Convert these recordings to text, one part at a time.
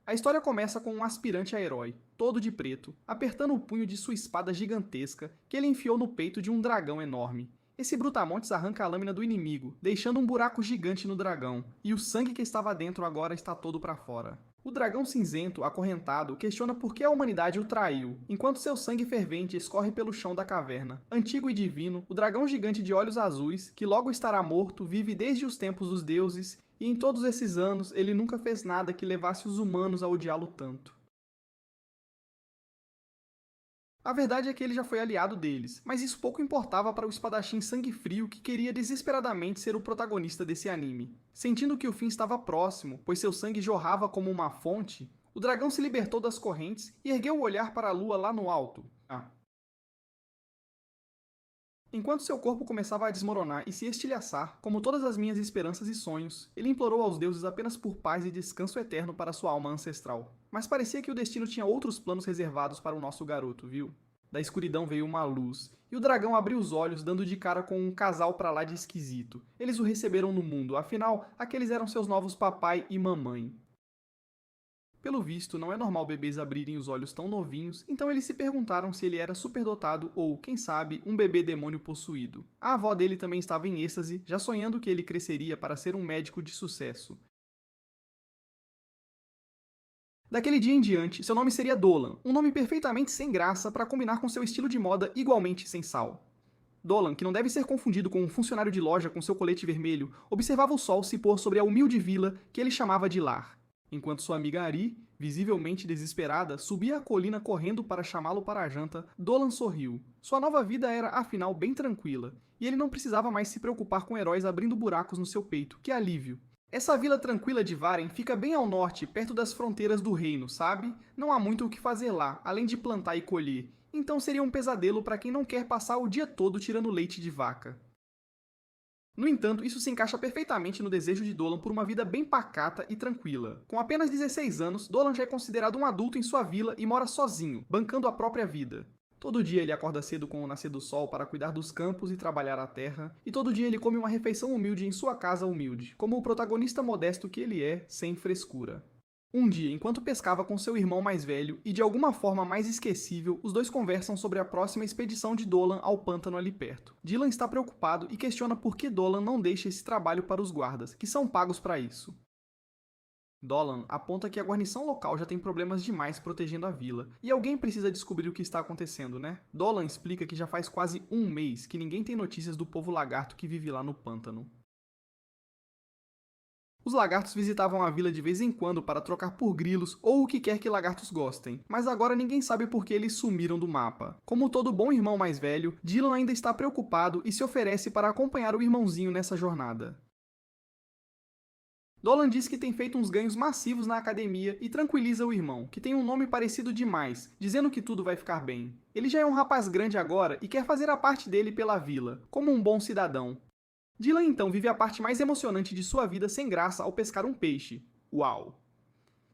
A história começa com um aspirante a herói, todo de preto, apertando o punho de sua espada gigantesca que ele enfiou no peito de um dragão enorme. Esse brutamontes arranca a lâmina do inimigo, deixando um buraco gigante no dragão, e o sangue que estava dentro agora está todo para fora. O dragão cinzento, acorrentado, questiona por que a humanidade o traiu, enquanto seu sangue fervente escorre pelo chão da caverna. Antigo e divino, o dragão gigante de olhos azuis, que logo estará morto, vive desde os tempos dos deuses, e em todos esses anos ele nunca fez nada que levasse os humanos a odiá-lo tanto. A verdade é que ele já foi aliado deles, mas isso pouco importava para o espadachim sangue frio que queria desesperadamente ser o protagonista desse anime. Sentindo que o fim estava próximo, pois seu sangue jorrava como uma fonte, o dragão se libertou das correntes e ergueu o olhar para a lua lá no alto. Enquanto seu corpo começava a desmoronar e se estilhaçar, como todas as minhas esperanças e sonhos, ele implorou aos deuses apenas por paz e descanso eterno para sua alma ancestral. Mas parecia que o destino tinha outros planos reservados para o nosso garoto, viu? Da escuridão veio uma luz, e o dragão abriu os olhos, dando de cara com um casal pra lá de esquisito. Eles o receberam no mundo, afinal, aqueles eram seus novos papai e mamãe. Pelo visto, não é normal bebês abrirem os olhos tão novinhos, então eles se perguntaram se ele era superdotado ou, quem sabe, um bebê demônio possuído. A avó dele também estava em êxtase, já sonhando que ele cresceria para ser um médico de sucesso. Daquele dia em diante, seu nome seria Dolan, um nome perfeitamente sem graça para combinar com seu estilo de moda igualmente sem sal. Dolan, que não deve ser confundido com um funcionário de loja com seu colete vermelho, observava o sol se pôr sobre a humilde vila que ele chamava de lar. Enquanto sua amiga Ari, visivelmente desesperada, subia a colina correndo para chamá-lo para a janta, Dolan sorriu. Sua nova vida era, afinal, bem tranquila, e ele não precisava mais se preocupar com heróis abrindo buracos no seu peito. Que alívio! Essa vila tranquila de Varen fica bem ao norte, perto das fronteiras do reino, sabe? Não há muito o que fazer lá, além de plantar e colher. Então seria um pesadelo para quem não quer passar o dia todo tirando leite de vaca. No entanto, isso se encaixa perfeitamente no desejo de Dolan por uma vida bem pacata e tranquila. Com apenas 16 anos, Dolan já é considerado um adulto em sua vila e mora sozinho, bancando a própria vida. Todo dia ele acorda cedo com o nascer do sol para cuidar dos campos e trabalhar a terra, e todo dia ele come uma refeição humilde em sua casa humilde, como o protagonista modesto que ele é, sem frescura. Um dia, enquanto pescava com seu irmão mais velho e de alguma forma mais esquecível, os dois conversam sobre a próxima expedição de Dolan ao pântano ali perto. Dylan está preocupado e questiona por que Dolan não deixa esse trabalho para os guardas, que são pagos para isso. Dolan aponta que a guarnição local já tem problemas demais protegendo a vila, e alguém precisa descobrir o que está acontecendo, né? Dolan explica que já faz quase um mês que ninguém tem notícias do povo lagarto que vive lá no pântano. Os lagartos visitavam a vila de vez em quando para trocar por grilos ou o que quer que lagartos gostem, mas agora ninguém sabe por que eles sumiram do mapa. Como todo bom irmão mais velho, Dylan ainda está preocupado e se oferece para acompanhar o irmãozinho nessa jornada. Dolan diz que tem feito uns ganhos massivos na academia e tranquiliza o irmão, que tem um nome parecido demais, dizendo que tudo vai ficar bem. Ele já é um rapaz grande agora e quer fazer a parte dele pela vila, como um bom cidadão. Dylan então vive a parte mais emocionante de sua vida sem graça ao pescar um peixe. Uau!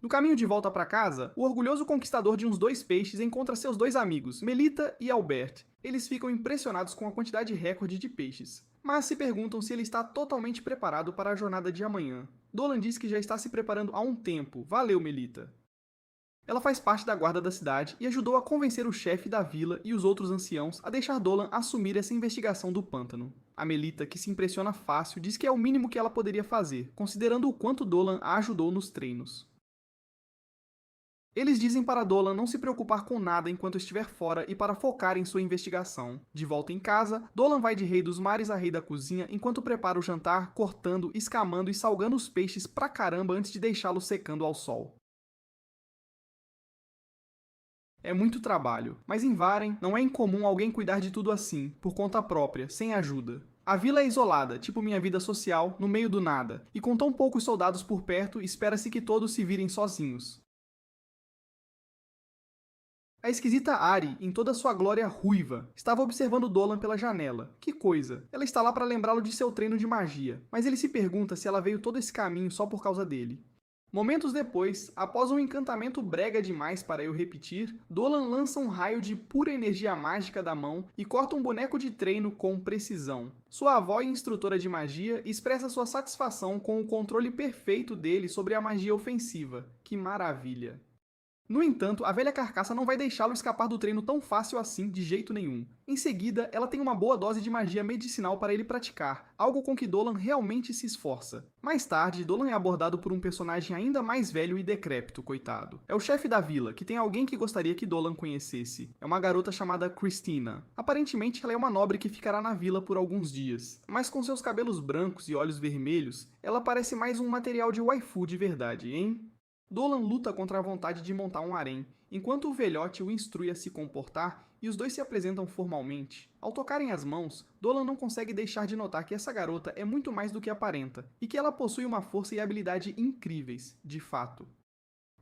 No caminho de volta para casa, o orgulhoso conquistador de uns 2 peixes encontra seus 2 amigos, Melita e Albert. Eles ficam impressionados com a quantidade recorde de peixes, mas se perguntam se ele está totalmente preparado para a jornada de amanhã. Dolan diz que já está se preparando há um tempo. Valeu, Melita! Ela faz parte da guarda da cidade e ajudou a convencer o chefe da vila e os outros anciãos a deixar Dolan assumir essa investigação do pântano. A Melita, que se impressiona fácil, diz que é o mínimo que ela poderia fazer, considerando o quanto Dolan a ajudou nos treinos. Eles dizem para Dolan não se preocupar com nada enquanto estiver fora e para focar em sua investigação. De volta em casa, Dolan vai de rei dos mares a rei da cozinha enquanto prepara o jantar, cortando, escamando e salgando os peixes pra caramba antes de deixá-los secando ao sol. É muito trabalho, mas em Varen não é incomum alguém cuidar de tudo assim, por conta própria, sem ajuda. A vila é isolada, tipo minha vida social, no meio do nada, e com tão poucos soldados por perto, espera-se que todos se virem sozinhos. A esquisita Ari, em toda sua glória ruiva, estava observando Dolan pela janela. Que coisa! Ela está lá para lembrá-lo de seu treino de magia, mas ele se pergunta se ela veio todo esse caminho só por causa dele. Momentos depois, após um encantamento brega demais para eu repetir, Dolan lança um raio de pura energia mágica da mão e corta um boneco de treino com precisão. Sua avó e instrutora de magia expressa sua satisfação com o controle perfeito dele sobre a magia ofensiva. Que maravilha! No entanto, a velha carcaça não vai deixá-lo escapar do treino tão fácil assim de jeito nenhum. Em seguida, ela tem uma boa dose de magia medicinal para ele praticar, algo com que Dolan realmente se esforça. Mais tarde, Dolan é abordado por um personagem ainda mais velho e decrépito, coitado. É o chefe da vila, que tem alguém que gostaria que Dolan conhecesse. É uma garota chamada Christina. Aparentemente, ela é uma nobre que ficará na vila por alguns dias. Mas com seus cabelos brancos e olhos vermelhos, ela parece mais um material de waifu de verdade, hein? Dolan luta contra a vontade de montar um harém, enquanto o velhote o instrui a se comportar e os dois se apresentam formalmente. Ao tocarem as mãos, Dolan não consegue deixar de notar que essa garota é muito mais do que aparenta, e que ela possui uma força e habilidade incríveis, de fato.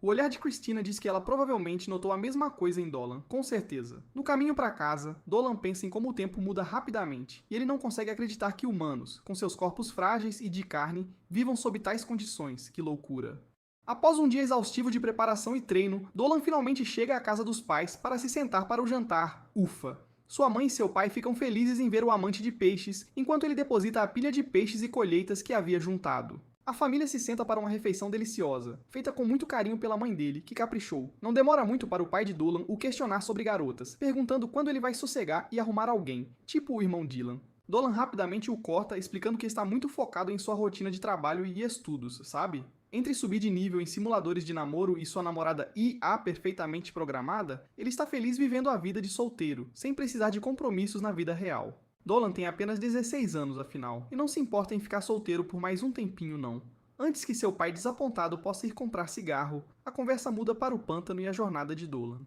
O olhar de Christina diz que ela provavelmente notou a mesma coisa em Dolan, com certeza. No caminho para casa, Dolan pensa em como o tempo muda rapidamente, e ele não consegue acreditar que humanos, com seus corpos frágeis e de carne, vivam sob tais condições. Que loucura! Após um dia exaustivo de preparação e treino, Dolan finalmente chega à casa dos pais para se sentar para o jantar. Ufa! Sua mãe e seu pai ficam felizes em ver o amante de peixes, enquanto ele deposita a pilha de peixes e colheitas que havia juntado. A família se senta para uma refeição deliciosa, feita com muito carinho pela mãe dele, que caprichou. Não demora muito para o pai de Dolan o questionar sobre garotas, perguntando quando ele vai sossegar e arrumar alguém, tipo o irmão Dylan. Dolan rapidamente o corta, explicando que está muito focado em sua rotina de trabalho e estudos, sabe? Entre subir de nível em simuladores de namoro e sua namorada IA perfeitamente programada, ele está feliz vivendo a vida de solteiro, sem precisar de compromissos na vida real. Dolan tem apenas 16 anos, afinal, e não se importa em ficar solteiro por mais um tempinho não. Antes que seu pai desapontado possa ir comprar cigarro, a conversa muda para o pântano e a jornada de Dolan.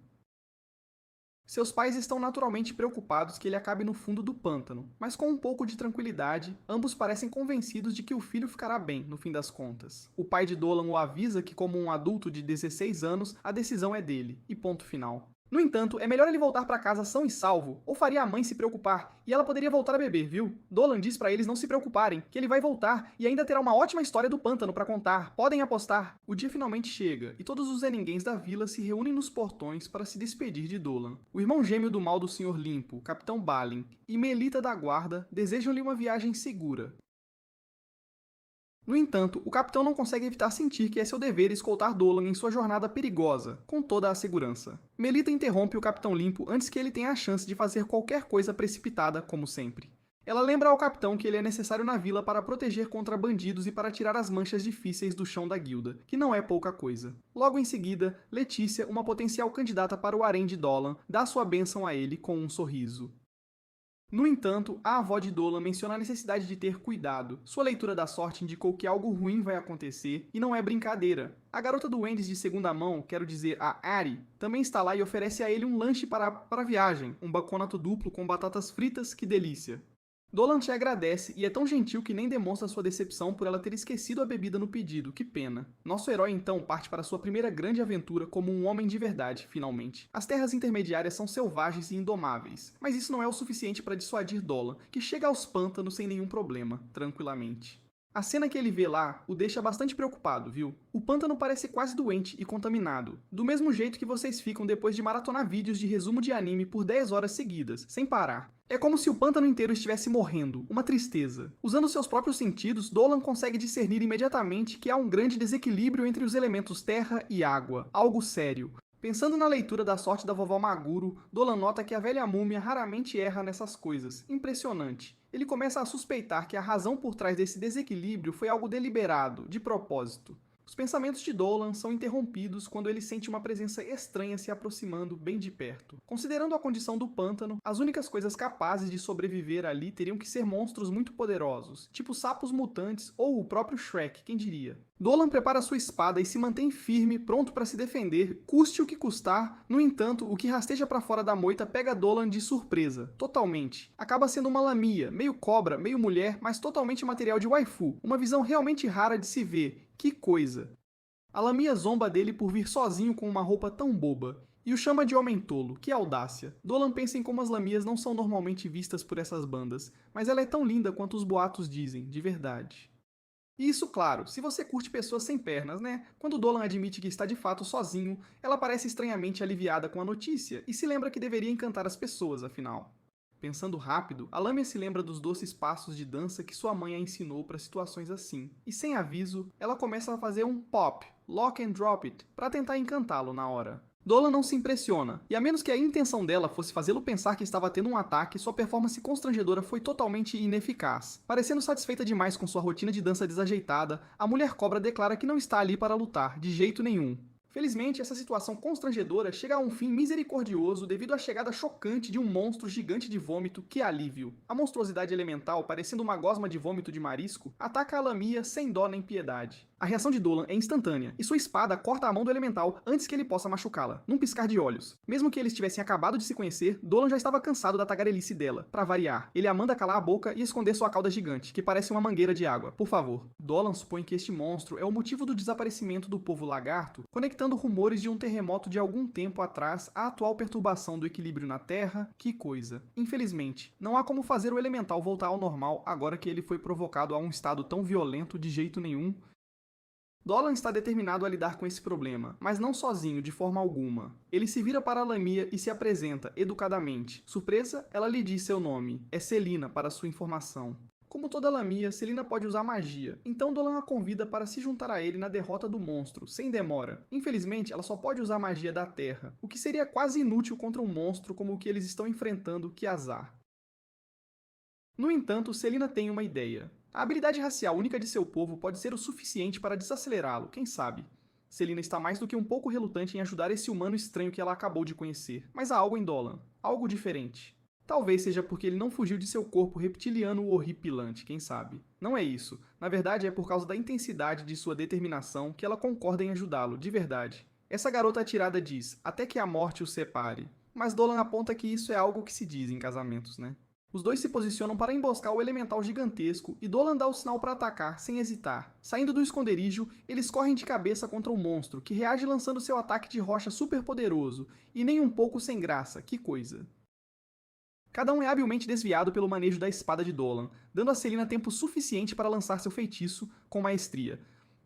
Seus pais estão naturalmente preocupados que ele acabe no fundo do pântano, mas com um pouco de tranquilidade, ambos parecem convencidos de que o filho ficará bem, no fim das contas. O pai de Dolan o avisa que, como um adulto de 16 anos, a decisão é dele, e ponto final. No entanto, é melhor ele voltar para casa são e salvo, ou faria a mãe se preocupar, e ela poderia voltar a beber, viu? Dolan diz para eles não se preocuparem, que ele vai voltar e ainda terá uma ótima história do pântano para contar, podem apostar. O dia finalmente chega, e todos os Zeninguens da vila se reúnem nos portões para se despedir de Dolan. O irmão gêmeo do mal do Senhor Limpo, Capitão Balin, e Melita da Guarda desejam-lhe uma viagem segura. No entanto, o capitão não consegue evitar sentir que é seu dever escoltar Dolan em sua jornada perigosa, com toda a segurança. Melita interrompe o Capitão Limpo antes que ele tenha a chance de fazer qualquer coisa precipitada, como sempre. Ela lembra ao capitão que ele é necessário na vila para proteger contra bandidos e para tirar as manchas difíceis do chão da guilda, que não é pouca coisa. Logo em seguida, Letícia, uma potencial candidata para o harém de Dolan, dá sua bênção a ele com um sorriso. No entanto, a avó de Dolan menciona a necessidade de ter cuidado. Sua leitura da sorte indicou que algo ruim vai acontecer, e não é brincadeira. A garota do Wendy's de segunda mão, quero dizer a Ari, também está lá e oferece a ele um lanche para a viagem, um baconato duplo com batatas fritas, que delícia. Dolan te agradece e é tão gentil que nem demonstra sua decepção por ela ter esquecido a bebida no pedido, que pena. Nosso herói então parte para sua primeira grande aventura como um homem de verdade, finalmente. As terras intermediárias são selvagens e indomáveis, mas isso não é o suficiente para dissuadir Dolan, que chega aos pântanos sem nenhum problema, tranquilamente. A cena que ele vê lá o deixa bastante preocupado, viu? O pântano parece quase doente e contaminado, do mesmo jeito que vocês ficam depois de maratonar vídeos de resumo de anime por 10 horas seguidas, sem parar. É como se o pântano inteiro estivesse morrendo, uma tristeza. Usando seus próprios sentidos, Dolan consegue discernir imediatamente que há um grande desequilíbrio entre os elementos terra e água, algo sério. Pensando na leitura da sorte da vovó Maguro, Dolan nota que a velha múmia raramente erra nessas coisas. Impressionante. Ele começa a suspeitar que a razão por trás desse desequilíbrio foi algo deliberado, de propósito. Os pensamentos de Dolan são interrompidos quando ele sente uma presença estranha se aproximando bem de perto. Considerando a condição do pântano, as únicas coisas capazes de sobreviver ali teriam que ser monstros muito poderosos, tipo sapos mutantes ou o próprio Shrek, quem diria. Dolan prepara sua espada e se mantém firme, pronto para se defender, custe o que custar. No entanto, o que rasteja para fora da moita pega Dolan de surpresa, totalmente. Acaba sendo uma lamia, meio cobra, meio mulher, mas totalmente material de waifu, uma visão realmente rara de se ver. Que coisa! A lamia zomba dele por vir sozinho com uma roupa tão boba, e o chama de homem tolo, que audácia. Dolan pensa em como as lamias não são normalmente vistas por essas bandas, mas ela é tão linda quanto os boatos dizem, de verdade. E isso, claro, se você curte pessoas sem pernas, né? Quando Dolan admite que está de fato sozinho, ela parece estranhamente aliviada com a notícia e se lembra que deveria encantar as pessoas, afinal. Pensando rápido, a Lamia se lembra dos doces passos de dança que sua mãe a ensinou para situações assim, e sem aviso, ela começa a fazer um pop, lock and drop it, para tentar encantá-lo na hora. Dolan não se impressiona, e a menos que a intenção dela fosse fazê-lo pensar que estava tendo um ataque, sua performance constrangedora foi totalmente ineficaz. Parecendo satisfeita demais com sua rotina de dança desajeitada, a mulher cobra declara que não está ali para lutar, de jeito nenhum. Felizmente, essa situação constrangedora chega a um fim misericordioso devido à chegada chocante de um monstro gigante de vômito. Que alívio! A monstruosidade elemental, parecendo uma gosma de vômito de marisco, ataca a Lamia sem dó nem piedade. A reação de Dolan é instantânea, e sua espada corta a mão do elemental antes que ele possa machucá-la, num piscar de olhos. Mesmo que eles tivessem acabado de se conhecer, Dolan já estava cansado da tagarelice dela. Para variar, ele a manda calar a boca e esconder sua cauda gigante, que parece uma mangueira de água. Por favor. Dolan supõe que este monstro é o motivo do desaparecimento do povo lagarto, conectando rumores de um terremoto de algum tempo atrás à atual perturbação do equilíbrio na Terra. Que coisa. Infelizmente, não há como fazer o elemental voltar ao normal agora que ele foi provocado a um estado tão violento de jeito nenhum. Dolan está determinado a lidar com esse problema, mas não sozinho, de forma alguma. Ele se vira para a Lamia e se apresenta, educadamente. Surpresa, ela lhe diz seu nome. É Selina, para sua informação. Como toda Lamia, Selina pode usar magia, então Dolan a convida para se juntar a ele na derrota do monstro, sem demora. Infelizmente, ela só pode usar magia da Terra, o que seria quase inútil contra um monstro como o que eles estão enfrentando, que azar. No entanto, Selina tem uma ideia. A habilidade racial única de seu povo pode ser o suficiente para desacelerá-lo, quem sabe? Selina está mais do que um pouco relutante em ajudar esse humano estranho que ela acabou de conhecer, mas há algo em Dolan, algo diferente. Talvez seja porque ele não fugiu de seu corpo reptiliano horripilante, quem sabe? Não é isso. Na verdade, é por causa da intensidade de sua determinação que ela concorda em ajudá-lo, de verdade. Essa garota atirada diz, até que a morte os separe. Mas Dolan aponta que isso é algo que se diz em casamentos, né? Os dois se posicionam para emboscar o elemental gigantesco e Dolan dá o sinal para atacar, sem hesitar. Saindo do esconderijo, eles correm de cabeça contra o monstro, que reage lançando seu ataque de rocha super poderoso, e nem um pouco sem graça, que coisa. Cada um é habilmente desviado pelo manejo da espada de Dolan, dando a Selina tempo suficiente para lançar seu feitiço com maestria.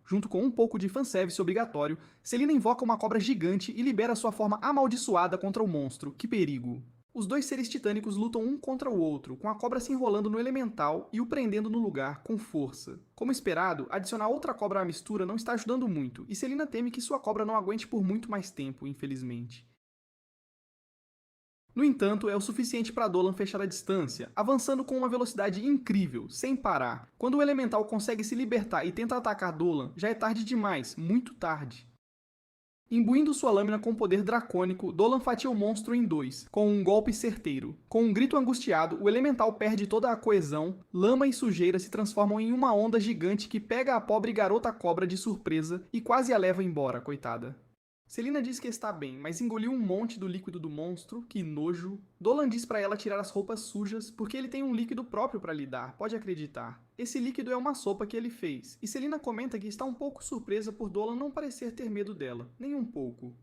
Junto com um pouco de fanservice obrigatório, Selina invoca uma cobra gigante e libera sua forma amaldiçoada contra o monstro. Que perigo! Os dois seres titânicos lutam um contra o outro, com a cobra se enrolando no elemental e o prendendo no lugar, com força. Como esperado, adicionar outra cobra à mistura não está ajudando muito, e Selina teme que sua cobra não aguente por muito mais tempo, infelizmente. No entanto, é o suficiente para Dolan fechar a distância, avançando com uma velocidade incrível, sem parar. Quando o elemental consegue se libertar e tenta atacar Dolan, já é tarde demais, muito tarde. Imbuindo sua lâmina com poder dracônico, Dolan fatia o monstro em dois, com um golpe certeiro. Com um grito angustiado, o elemental perde toda a coesão, lama e sujeira se transformam em uma onda gigante que pega a pobre garota cobra de surpresa e quase a leva embora, coitada. Selina diz que está bem, mas engoliu um monte do líquido do monstro, que nojo. Dolan diz para ela tirar as roupas sujas, porque ele tem um líquido próprio para lidar, pode acreditar. Esse líquido é uma sopa que ele fez, e Selina comenta que está um pouco surpresa por Dolan não parecer ter medo dela, nem um pouco.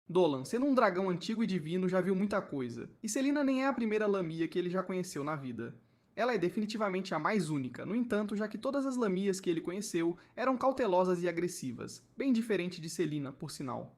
Dolan, sendo um dragão antigo e divino, já viu muita coisa, e Selina nem é a primeira Lamia que ele já conheceu na vida. Ela é definitivamente a mais única, no entanto, já que todas as Lamias que ele conheceu eram cautelosas e agressivas, bem diferente de Selina, por sinal.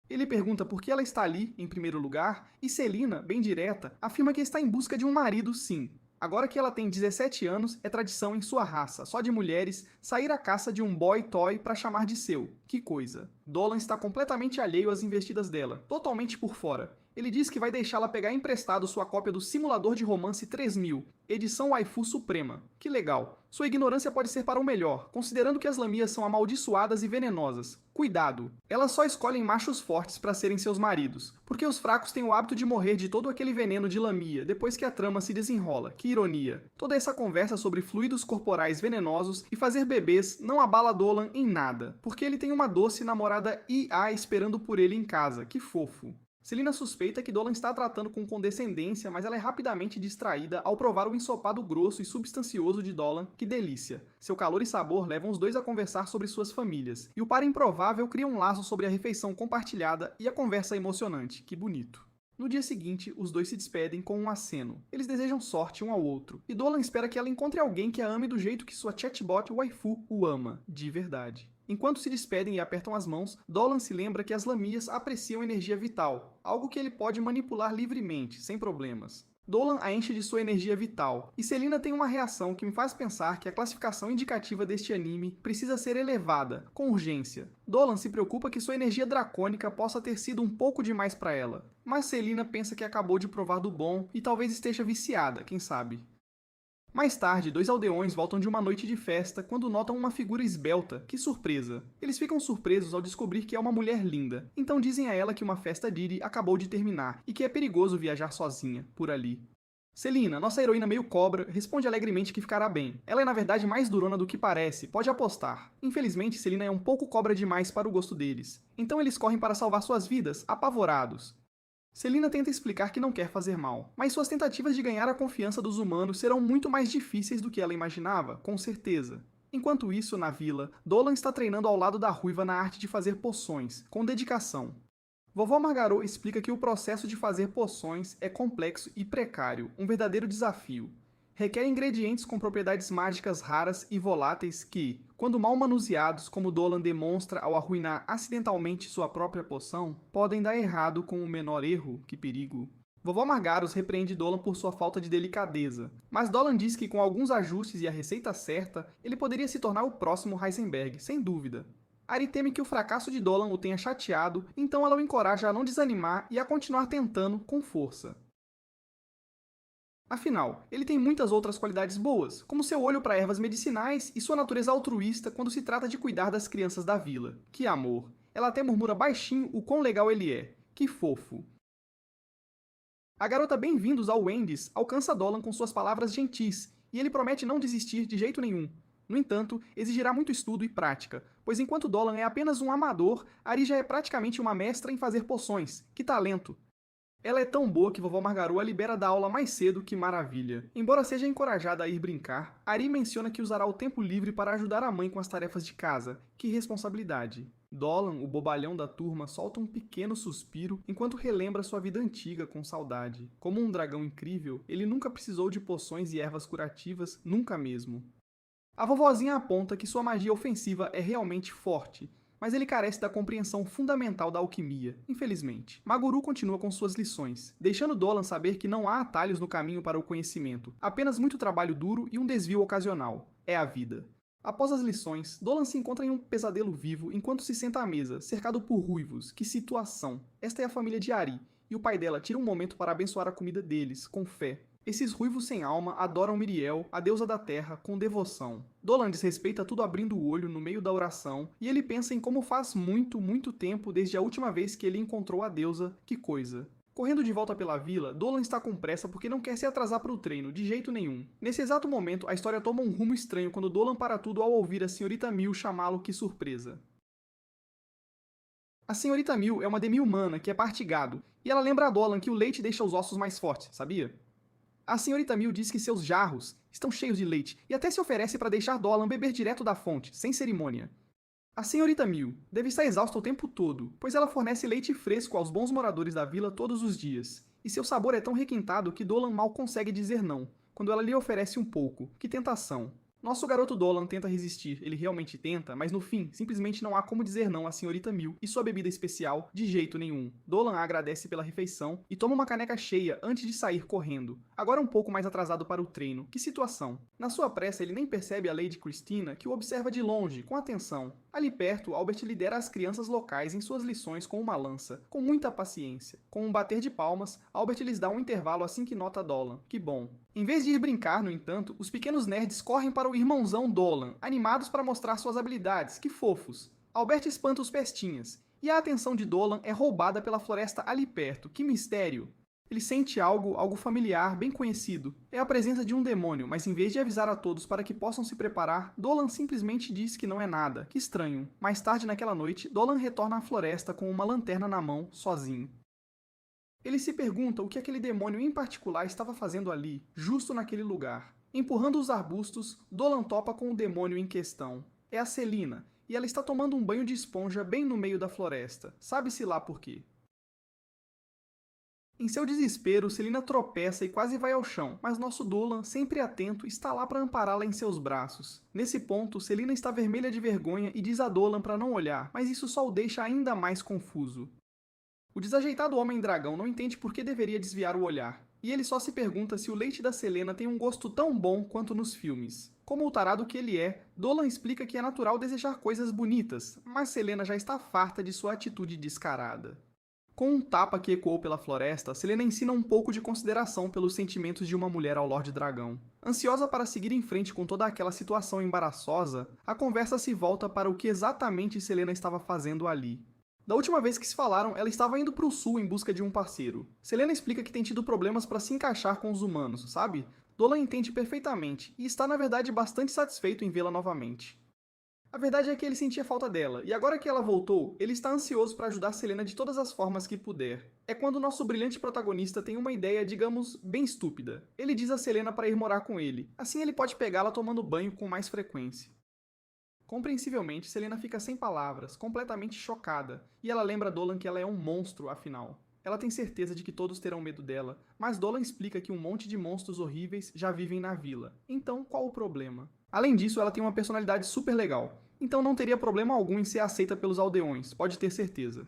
Ele pergunta por que ela está ali, em primeiro lugar, e Selina, bem direta, afirma que está em busca de um marido, sim. Agora que ela tem 17 anos, é tradição em sua raça, só de mulheres, sair à caça de um boy toy para chamar de seu. Que coisa. Dolan está completamente alheio às investidas dela, totalmente por fora. Ele diz que vai deixá-la pegar emprestado sua cópia do Simulador de Romance 3000, edição waifu suprema. Que legal. Sua ignorância pode ser para o melhor, considerando que as Lamias são amaldiçoadas e venenosas. Cuidado! Elas só escolhem machos fortes para serem seus maridos, porque os fracos têm o hábito de morrer de todo aquele veneno de Lamia depois que a trama se desenrola. Que ironia! Toda essa conversa sobre fluidos corporais venenosos e fazer bebês não abala Dolan em nada, porque ele tem uma doce namorada IA esperando por ele em casa. Que fofo! Selina suspeita que Dolan está tratando com condescendência, mas ela é rapidamente distraída ao provar o ensopado grosso e substancioso de Dolan. Que delícia! Seu calor e sabor levam os dois a conversar sobre suas famílias, e o par improvável cria um laço sobre a refeição compartilhada e a conversa emocionante. Que bonito! No dia seguinte, os dois se despedem com um aceno. Eles desejam sorte um ao outro, e Dolan espera que ela encontre alguém que a ame do jeito que sua chatbot waifu o ama, de verdade. Enquanto se despedem e apertam as mãos, Dolan se lembra que as lamias apreciam energia vital, algo que ele pode manipular livremente, sem problemas. Dolan a enche de sua energia vital, e Selina tem uma reação que me faz pensar que a classificação indicativa deste anime precisa ser elevada, com urgência. Dolan se preocupa que sua energia dracônica possa ter sido um pouco demais para ela, mas Selina pensa que acabou de provar do bom e talvez esteja viciada, quem sabe. Mais tarde, dois aldeões voltam de uma noite de festa quando notam uma figura esbelta. Que surpresa! Eles ficam surpresos ao descobrir que é uma mulher linda, então dizem a ela que uma festa Didi acabou de terminar e que é perigoso viajar sozinha, por ali. Selina, nossa heroína meio cobra, responde alegremente que ficará bem. Ela é na verdade mais durona do que parece, pode apostar. Infelizmente, Selina é um pouco cobra demais para o gosto deles. Então eles correm para salvar suas vidas, apavorados. Selina tenta explicar que não quer fazer mal, mas suas tentativas de ganhar a confiança dos humanos serão muito mais difíceis do que ela imaginava, com certeza. Enquanto isso, na vila, Dolan está treinando ao lado da ruiva na arte de fazer poções, com dedicação. Vovó Margarot explica que o processo de fazer poções é complexo e precário, um verdadeiro desafio. Requer ingredientes com propriedades mágicas raras e voláteis que, quando mal manuseados, como Dolan demonstra ao arruinar acidentalmente sua própria poção, podem dar errado com o menor erro, que perigo. Vovó Margaros repreende Dolan por sua falta de delicadeza, mas Dolan diz que com alguns ajustes e a receita certa, ele poderia se tornar o próximo Heisenberg, sem dúvida. Ari teme que o fracasso de Dolan o tenha chateado, então ela o encoraja a não desanimar e a continuar tentando com força. Afinal, ele tem muitas outras qualidades boas, como seu olho para ervas medicinais e sua natureza altruísta quando se trata de cuidar das crianças da vila. Que amor! Ela até murmura baixinho o quão legal ele é. Que fofo! A garota Bem-vindos ao Wendy's alcança Dolan com suas palavras gentis, e ele promete não desistir de jeito nenhum. No entanto, exigirá muito estudo e prática, pois enquanto Dolan é apenas um amador, Ari já é praticamente uma mestra em fazer poções. Que talento! Ela é tão boa que vovó Margarot a libera da aula mais cedo, que maravilha. Embora seja encorajada a ir brincar, Ari menciona que usará o tempo livre para ajudar a mãe com as tarefas de casa. Que responsabilidade. Dolan, o bobalhão da turma, solta um pequeno suspiro enquanto relembra sua vida antiga com saudade. Como um dragão incrível, ele nunca precisou de poções e ervas curativas, nunca mesmo. A vovozinha aponta que sua magia ofensiva é realmente forte, mas ele carece da compreensão fundamental da alquimia, infelizmente. Maguru continua com suas lições, deixando Dolan saber que não há atalhos no caminho para o conhecimento, apenas muito trabalho duro e um desvio ocasional. É a vida. Após as lições, Dolan se encontra em um pesadelo vivo enquanto se senta à mesa, cercado por ruivos. Que situação! Esta é a família de Ari, e o pai dela tira um momento para abençoar a comida deles, com fé. Esses ruivos sem alma adoram Miriel, a deusa da terra, com devoção. Dolan desrespeita tudo abrindo o olho no meio da oração, e ele pensa em como faz muito tempo desde a última vez que ele encontrou a deusa. Que coisa. Correndo de volta pela vila, Dolan está com pressa porque não quer se atrasar para o treino, de jeito nenhum. Nesse exato momento, a história toma um rumo estranho quando Dolan para tudo ao ouvir a Senhorita Mill chamá-lo. Que surpresa. A Senhorita Mill é uma demi-humana que é parte gado, e ela lembra a Dolan que o leite deixa os ossos mais fortes, sabia? A Senhorita Mill diz que seus jarros estão cheios de leite e até se oferece para deixar Dolan beber direto da fonte, sem cerimônia. A Senhorita Mill deve estar exausta o tempo todo, pois ela fornece leite fresco aos bons moradores da vila todos os dias, e seu sabor é tão requintado que Dolan mal consegue dizer não, quando ela lhe oferece um pouco. Que tentação! Nosso garoto Dolan tenta resistir, ele realmente tenta, mas no fim, simplesmente não há como dizer não à Senhorita Mill e sua bebida especial de jeito nenhum. Dolan a agradece pela refeição e toma uma caneca cheia antes de sair correndo, agora um pouco mais atrasado para o treino. Que situação! Na sua pressa, ele nem percebe a Lady Christina, que o observa de longe, com atenção. Ali perto, Albert lidera as crianças locais em suas lições com uma lança, com muita paciência. Com um bater de palmas, Albert lhes dá um intervalo assim que nota Dolan. Que bom! Em vez de ir brincar, no entanto, os pequenos nerds correm para o irmãozão Dolan, animados para mostrar suas habilidades. Que fofos! Albert espanta os pestinhas, e a atenção de Dolan é roubada pela floresta ali perto. Que mistério! Ele sente algo familiar, bem conhecido. É a presença de um demônio, mas em vez de avisar a todos para que possam se preparar, Dolan simplesmente diz que não é nada. Que estranho. Mais tarde naquela noite, Dolan retorna à floresta com uma lanterna na mão, sozinho. Ele se pergunta o que aquele demônio em particular estava fazendo ali, justo naquele lugar. Empurrando os arbustos, Dolan topa com o demônio em questão. É a Selina, e ela está tomando um banho de esponja bem no meio da floresta. Sabe-se lá por quê. Em seu desespero, Selina tropeça e quase vai ao chão, mas nosso Dolan, sempre atento, está lá para ampará-la em seus braços. Nesse ponto, Selina está vermelha de vergonha e diz a Dolan para não olhar, mas isso só o deixa ainda mais confuso. O desajeitado Homem-Dragão não entende por que deveria desviar o olhar, e ele só se pergunta se o leite da Selena tem um gosto tão bom quanto nos filmes. Como o tarado que ele é, Dolan explica que é natural desejar coisas bonitas, mas Selena já está farta de sua atitude descarada. Com um tapa que ecoou pela floresta, Selena ensina um pouco de consideração pelos sentimentos de uma mulher ao Lorde Dragão. Ansiosa para seguir em frente com toda aquela situação embaraçosa, a conversa se volta para o que exatamente Selena estava fazendo ali. Da última vez que se falaram, ela estava indo para o sul em busca de um parceiro. Selena explica que tem tido problemas para se encaixar com os humanos, sabe? Dolan entende perfeitamente, e está na verdade bastante satisfeito em vê-la novamente. A verdade é que ele sentia falta dela, e agora que ela voltou, ele está ansioso para ajudar Selena de todas as formas que puder. É quando nosso brilhante protagonista tem uma ideia, digamos, bem estúpida. Ele diz a Selena para ir morar com ele, assim ele pode pegá-la tomando banho com mais frequência. Compreensivelmente, Selena fica sem palavras, completamente chocada, e ela lembra Dolan que ela é um monstro, afinal. Ela tem certeza de que todos terão medo dela, mas Dolan explica que um monte de monstros horríveis já vivem na vila. Então, qual o problema? Além disso, ela tem uma personalidade super legal, então não teria problema algum em ser aceita pelos aldeões, pode ter certeza.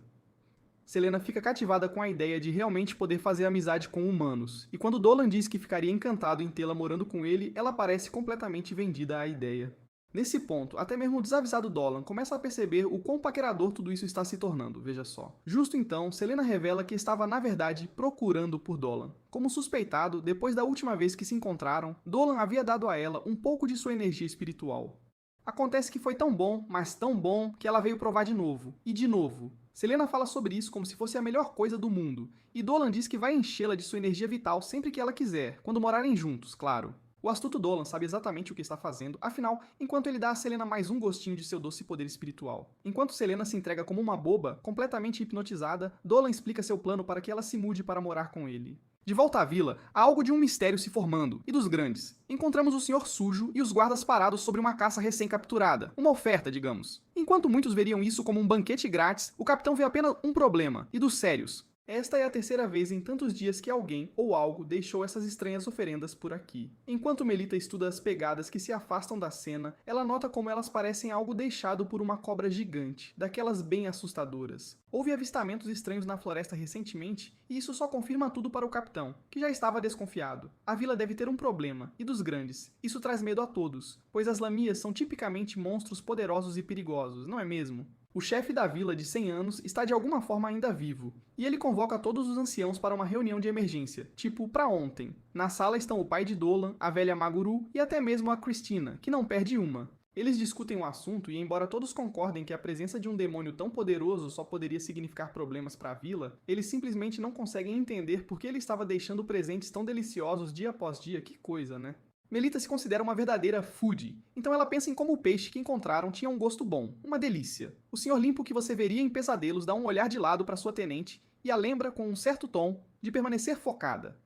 Selena fica cativada com a ideia de realmente poder fazer amizade com humanos, e quando Dolan diz que ficaria encantado em tê-la morando com ele, ela parece completamente vendida à ideia. Nesse ponto, até mesmo o desavisado Dolan começa a perceber o quão paquerador tudo isso está se tornando, veja só. Justo então, Selena revela que estava, na verdade, procurando por Dolan. Como suspeitado, depois da última vez que se encontraram, Dolan havia dado a ela um pouco de sua energia espiritual. Acontece que foi tão bom, mas tão bom, que ela veio provar de novo. E de novo. Selena fala sobre isso como se fosse a melhor coisa do mundo, e Dolan diz que vai enchê-la de sua energia vital sempre que ela quiser, quando morarem juntos, claro. O astuto Dolan sabe exatamente o que está fazendo, afinal, enquanto ele dá a Selena mais um gostinho de seu doce poder espiritual. Enquanto Selena se entrega como uma boba, completamente hipnotizada, Dolan explica seu plano para que ela se mude para morar com ele. De volta à vila, há algo de um mistério se formando, e dos grandes. Encontramos o Senhor Sujo e os guardas parados sobre uma caça recém-capturada, uma oferta, digamos. Enquanto muitos veriam isso como um banquete grátis, o capitão vê apenas um problema, e dos sérios. Esta é a terceira vez em tantos dias que alguém ou algo deixou essas estranhas oferendas por aqui. Enquanto Melita estuda as pegadas que se afastam da cena, ela nota como elas parecem algo deixado por uma cobra gigante, daquelas bem assustadoras. Houve avistamentos estranhos na floresta recentemente, e isso só confirma tudo para o capitão, que já estava desconfiado. A vila deve ter um problema, e dos grandes. Isso traz medo a todos, pois as lamias são tipicamente monstros poderosos e perigosos, não é mesmo? O chefe da vila de 100 anos está de alguma forma ainda vivo, e ele convoca todos os anciãos para uma reunião de emergência, tipo pra ontem. Na sala estão o pai de Dolan, a velha Maguru e até mesmo a Christina, que não perde uma. Eles discutem o assunto e, embora todos concordem que a presença de um demônio tão poderoso só poderia significar problemas para a vila, eles simplesmente não conseguem entender por que ele estava deixando presentes tão deliciosos dia após dia, que coisa, né? Melita se considera uma verdadeira foodie, então ela pensa em como o peixe que encontraram tinha um gosto bom, uma delícia. O Senhor Limpo que você veria em pesadelos dá um olhar de lado para sua tenente e a lembra com um certo tom de permanecer focada.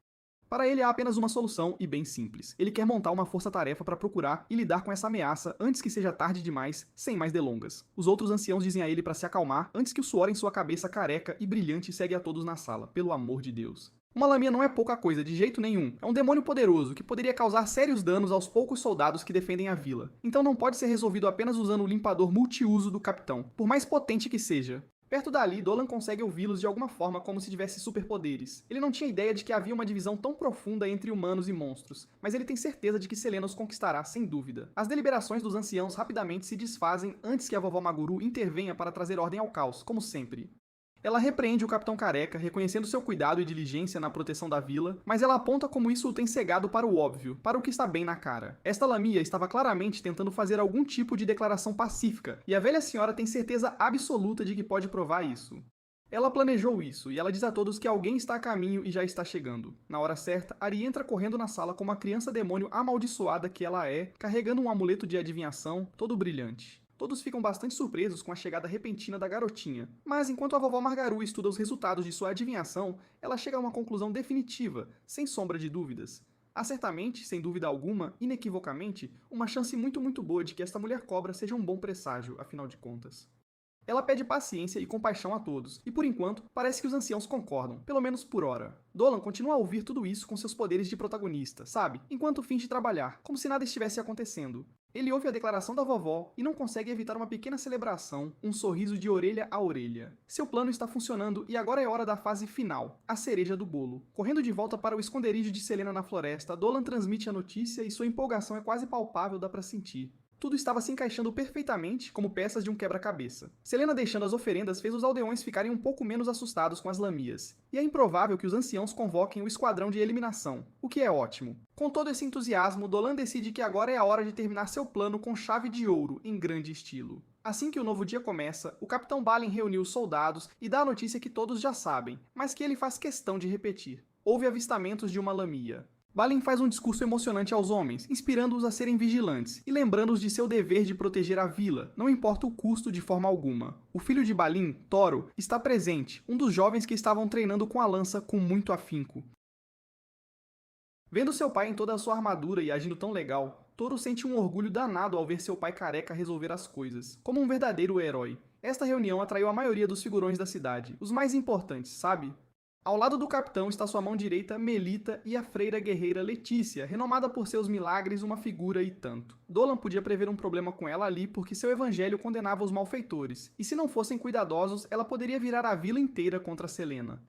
Para ele há apenas uma solução e bem simples. Ele quer montar uma força-tarefa para procurar e lidar com essa ameaça antes que seja tarde demais, sem mais delongas. Os outros anciãos dizem a ele para se acalmar antes que o suor em sua cabeça careca e brilhante segue a todos na sala, pelo amor de Deus. Uma lamia não é pouca coisa, de jeito nenhum. É um demônio poderoso que poderia causar sérios danos aos poucos soldados que defendem a vila. Então não pode ser resolvido apenas usando o limpador multiuso do capitão, por mais potente que seja. Perto dali, Dolan consegue ouvi-los de alguma forma como se tivesse superpoderes. Ele não tinha ideia de que havia uma divisão tão profunda entre humanos e monstros, mas ele tem certeza de que Selena os conquistará, sem dúvida. As deliberações dos anciãos rapidamente se desfazem antes que a vovó Maguru intervenha para trazer ordem ao caos, como sempre. Ela repreende o Capitão Careca, reconhecendo seu cuidado e diligência na proteção da vila, mas ela aponta como isso o tem cegado para o óbvio, para o que está bem na cara. Esta lamia estava claramente tentando fazer algum tipo de declaração pacífica, e a velha senhora tem certeza absoluta de que pode provar isso. Ela planejou isso, e ela diz a todos que alguém está a caminho e já está chegando. Na hora certa, Ari entra correndo na sala como a criança demônio amaldiçoada que ela é, carregando um amuleto de adivinhação, todo brilhante. Todos ficam bastante surpresos com a chegada repentina da garotinha, mas enquanto a vovó Margaru estuda os resultados de sua adivinhação, ela chega a uma conclusão definitiva, sem sombra de dúvidas. Há certamente, sem dúvida alguma, inequivocamente, uma chance muito boa de que esta mulher cobra seja um bom presságio, afinal de contas. Ela pede paciência e compaixão a todos, e por enquanto, parece que os anciãos concordam, pelo menos por hora. Dolan continua a ouvir tudo isso com seus poderes de protagonista, sabe? Enquanto finge trabalhar, como se nada estivesse acontecendo. Ele ouve a declaração da vovó e não consegue evitar uma pequena celebração, um sorriso de orelha a orelha. Seu plano está funcionando e agora é hora da fase final, a cereja do bolo. Correndo de volta para o esconderijo de Selena na floresta, Dolan transmite a notícia e sua empolgação é quase palpável, dá pra sentir. Tudo estava se encaixando perfeitamente, como peças de um quebra-cabeça. Selena deixando as oferendas fez os aldeões ficarem um pouco menos assustados com as lamias, e é improvável que os anciãos convoquem o esquadrão de eliminação, o que é ótimo. Com todo esse entusiasmo, Dolan decide que agora é a hora de terminar seu plano com chave de ouro, em grande estilo. Assim que o novo dia começa, o Capitão Balin reuniu os soldados e dá a notícia que todos já sabem, mas que ele faz questão de repetir. Houve avistamentos de uma lamia. Balin faz um discurso emocionante aos homens, inspirando-os a serem vigilantes e lembrando-os de seu dever de proteger a vila, não importa o custo de forma alguma. O filho de Balin, Toro, está presente, um dos jovens que estavam treinando com a lança com muito afinco. Vendo seu pai em toda a sua armadura e agindo tão legal, Toro sente um orgulho danado ao ver seu pai careca resolver as coisas, como um verdadeiro herói. Esta reunião atraiu a maioria dos figurões da cidade, os mais importantes, sabe? Ao lado do capitão está sua mão direita, Melita, e a freira guerreira Letícia, renomada por seus milagres, uma figura e tanto. Dolan podia prever um problema com ela ali porque seu evangelho condenava os malfeitores, e se não fossem cuidadosos, ela poderia virar a vila inteira contra Selena.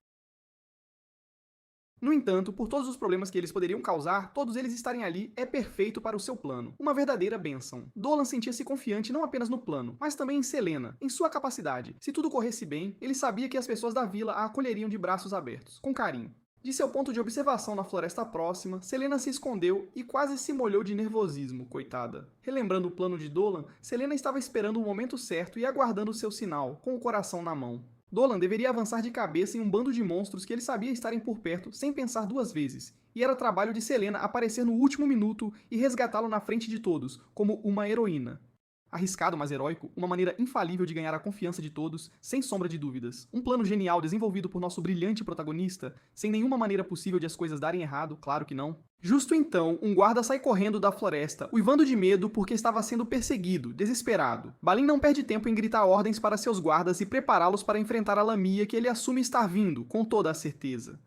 No entanto, por todos os problemas que eles poderiam causar, todos eles estarem ali é perfeito para o seu plano. Uma verdadeira bênção. Dolan sentia-se confiante não apenas no plano, mas também em Selena, em sua capacidade. Se tudo corresse bem, ele sabia que as pessoas da vila a acolheriam de braços abertos, com carinho. De seu ponto de observação na floresta próxima, Selena se escondeu e quase se molhou de nervosismo, coitada. Relembrando o plano de Dolan, Selena estava esperando o momento certo e aguardando seu sinal, com o coração na mão. Dolan deveria avançar de cabeça em um bando de monstros que ele sabia estarem por perto sem pensar duas vezes, e era trabalho de Selena aparecer no último minuto e resgatá-lo na frente de todos, como uma heroína. Arriscado, mas heróico, uma maneira infalível de ganhar a confiança de todos, sem sombra de dúvidas. Um plano genial desenvolvido por nosso brilhante protagonista, sem nenhuma maneira possível de as coisas darem errado, claro que não. Justo então, um guarda sai correndo da floresta, uivando de medo porque estava sendo perseguido, desesperado. Balin não perde tempo em gritar ordens para seus guardas e prepará-los para enfrentar a lamia que ele assume estar vindo, com toda a certeza.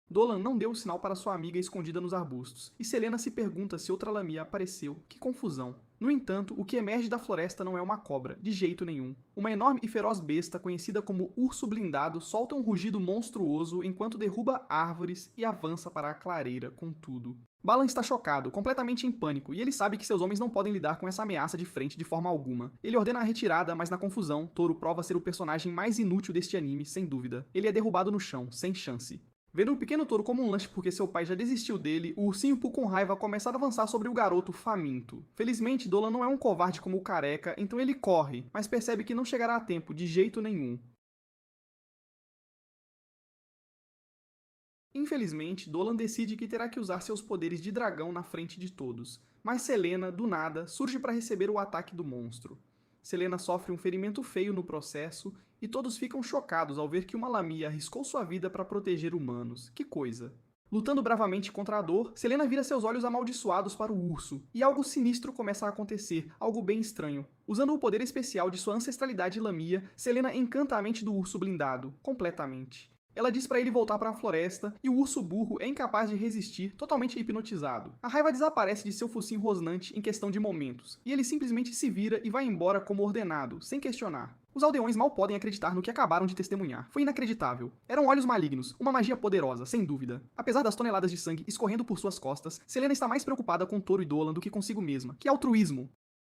Dolan não deu o sinal para sua amiga escondida nos arbustos, e Selena se pergunta se outra lamia apareceu. Que confusão. No entanto, o que emerge da floresta não é uma cobra, de jeito nenhum. Uma enorme e feroz besta, conhecida como Urso Blindado, solta um rugido monstruoso enquanto derruba árvores e avança para a clareira com tudo. Balin está chocado, completamente em pânico, e ele sabe que seus homens não podem lidar com essa ameaça de frente de forma alguma. Ele ordena a retirada, mas na confusão, Toro prova ser o personagem mais inútil deste anime, sem dúvida. Ele é derrubado no chão, sem chance. Vendo o pequeno touro como um lanche porque seu pai já desistiu dele, o ursinho Pooh com raiva começa a avançar sobre o garoto faminto. Felizmente, Dolan não é um covarde como o careca, então ele corre, mas percebe que não chegará a tempo de jeito nenhum. Infelizmente, Dolan decide que terá que usar seus poderes de dragão na frente de todos, mas Selena, do nada, surge para receber o ataque do monstro. Selena sofre um ferimento feio no processo e todos ficam chocados ao ver que uma lamia arriscou sua vida para proteger humanos. Que coisa! Lutando bravamente contra a dor, Selena vira seus olhos amaldiçoados para o urso, e algo sinistro começa a acontecer, algo bem estranho. Usando o poder especial de sua ancestralidade lamia, Selena encanta a mente do urso blindado, completamente. Ela diz para ele voltar para a floresta, e o urso burro é incapaz de resistir, totalmente hipnotizado. A raiva desaparece de seu focinho rosnante em questão de momentos, e ele simplesmente se vira e vai embora como ordenado, sem questionar. Os aldeões mal podem acreditar no que acabaram de testemunhar. Foi inacreditável. Eram olhos malignos, uma magia poderosa, sem dúvida. Apesar das toneladas de sangue escorrendo por suas costas, Selena está mais preocupada com Toro e Dolan do que consigo mesma. Que altruísmo!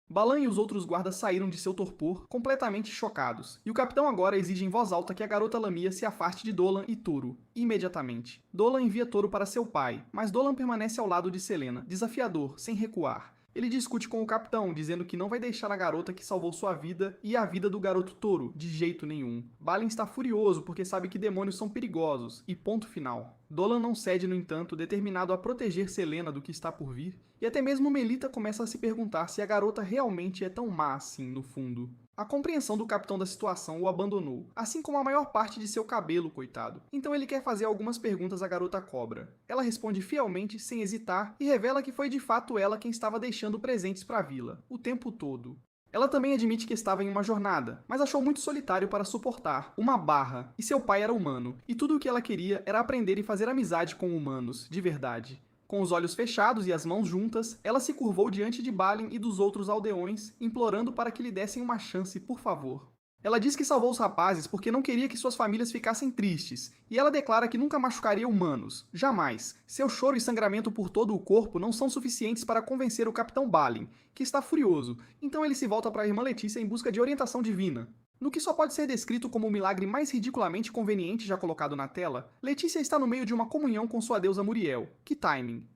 Balan e os outros guardas saíram de seu torpor, completamente chocados, e o capitão agora exige em voz alta que a garota lamia se afaste de Dolan e Toro, imediatamente. Dolan envia Toro para seu pai, mas Dolan permanece ao lado de Selena, desafiador, sem recuar. Ele discute com o capitão, dizendo que não vai deixar a garota que salvou sua vida e a vida do garoto Toro, de jeito nenhum. Balin está furioso porque sabe que demônios são perigosos, e ponto final. Dolan não cede, no entanto, determinado a proteger Selena do que está por vir, e até mesmo Melita começa a se perguntar se a garota realmente é tão má assim, no fundo. A compreensão do capitão da situação o abandonou, assim como a maior parte de seu cabelo, coitado. Então ele quer fazer algumas perguntas à garota cobra. Ela responde fielmente, sem hesitar, e revela que foi de fato ela quem estava deixando presentes para a vila, o tempo todo. Ela também admite que estava em uma jornada, mas achou muito solitário para suportar uma barra, e seu pai era humano, e tudo o que ela queria era aprender e fazer amizade com humanos, de verdade. Com os olhos fechados e as mãos juntas, ela se curvou diante de Balin e dos outros aldeões, implorando para que lhe dessem uma chance, por favor. Ela diz que salvou os rapazes porque não queria que suas famílias ficassem tristes, e ela declara que nunca machucaria humanos. Jamais. Seu choro e sangramento por todo o corpo não são suficientes para convencer o Capitão Balin, que está furioso, então ele se volta para a irmã Letícia em busca de orientação divina. No que só pode ser descrito como o milagre mais ridiculamente conveniente já colocado na tela, Letícia está no meio de uma comunhão com sua deusa Muriel. Que timing!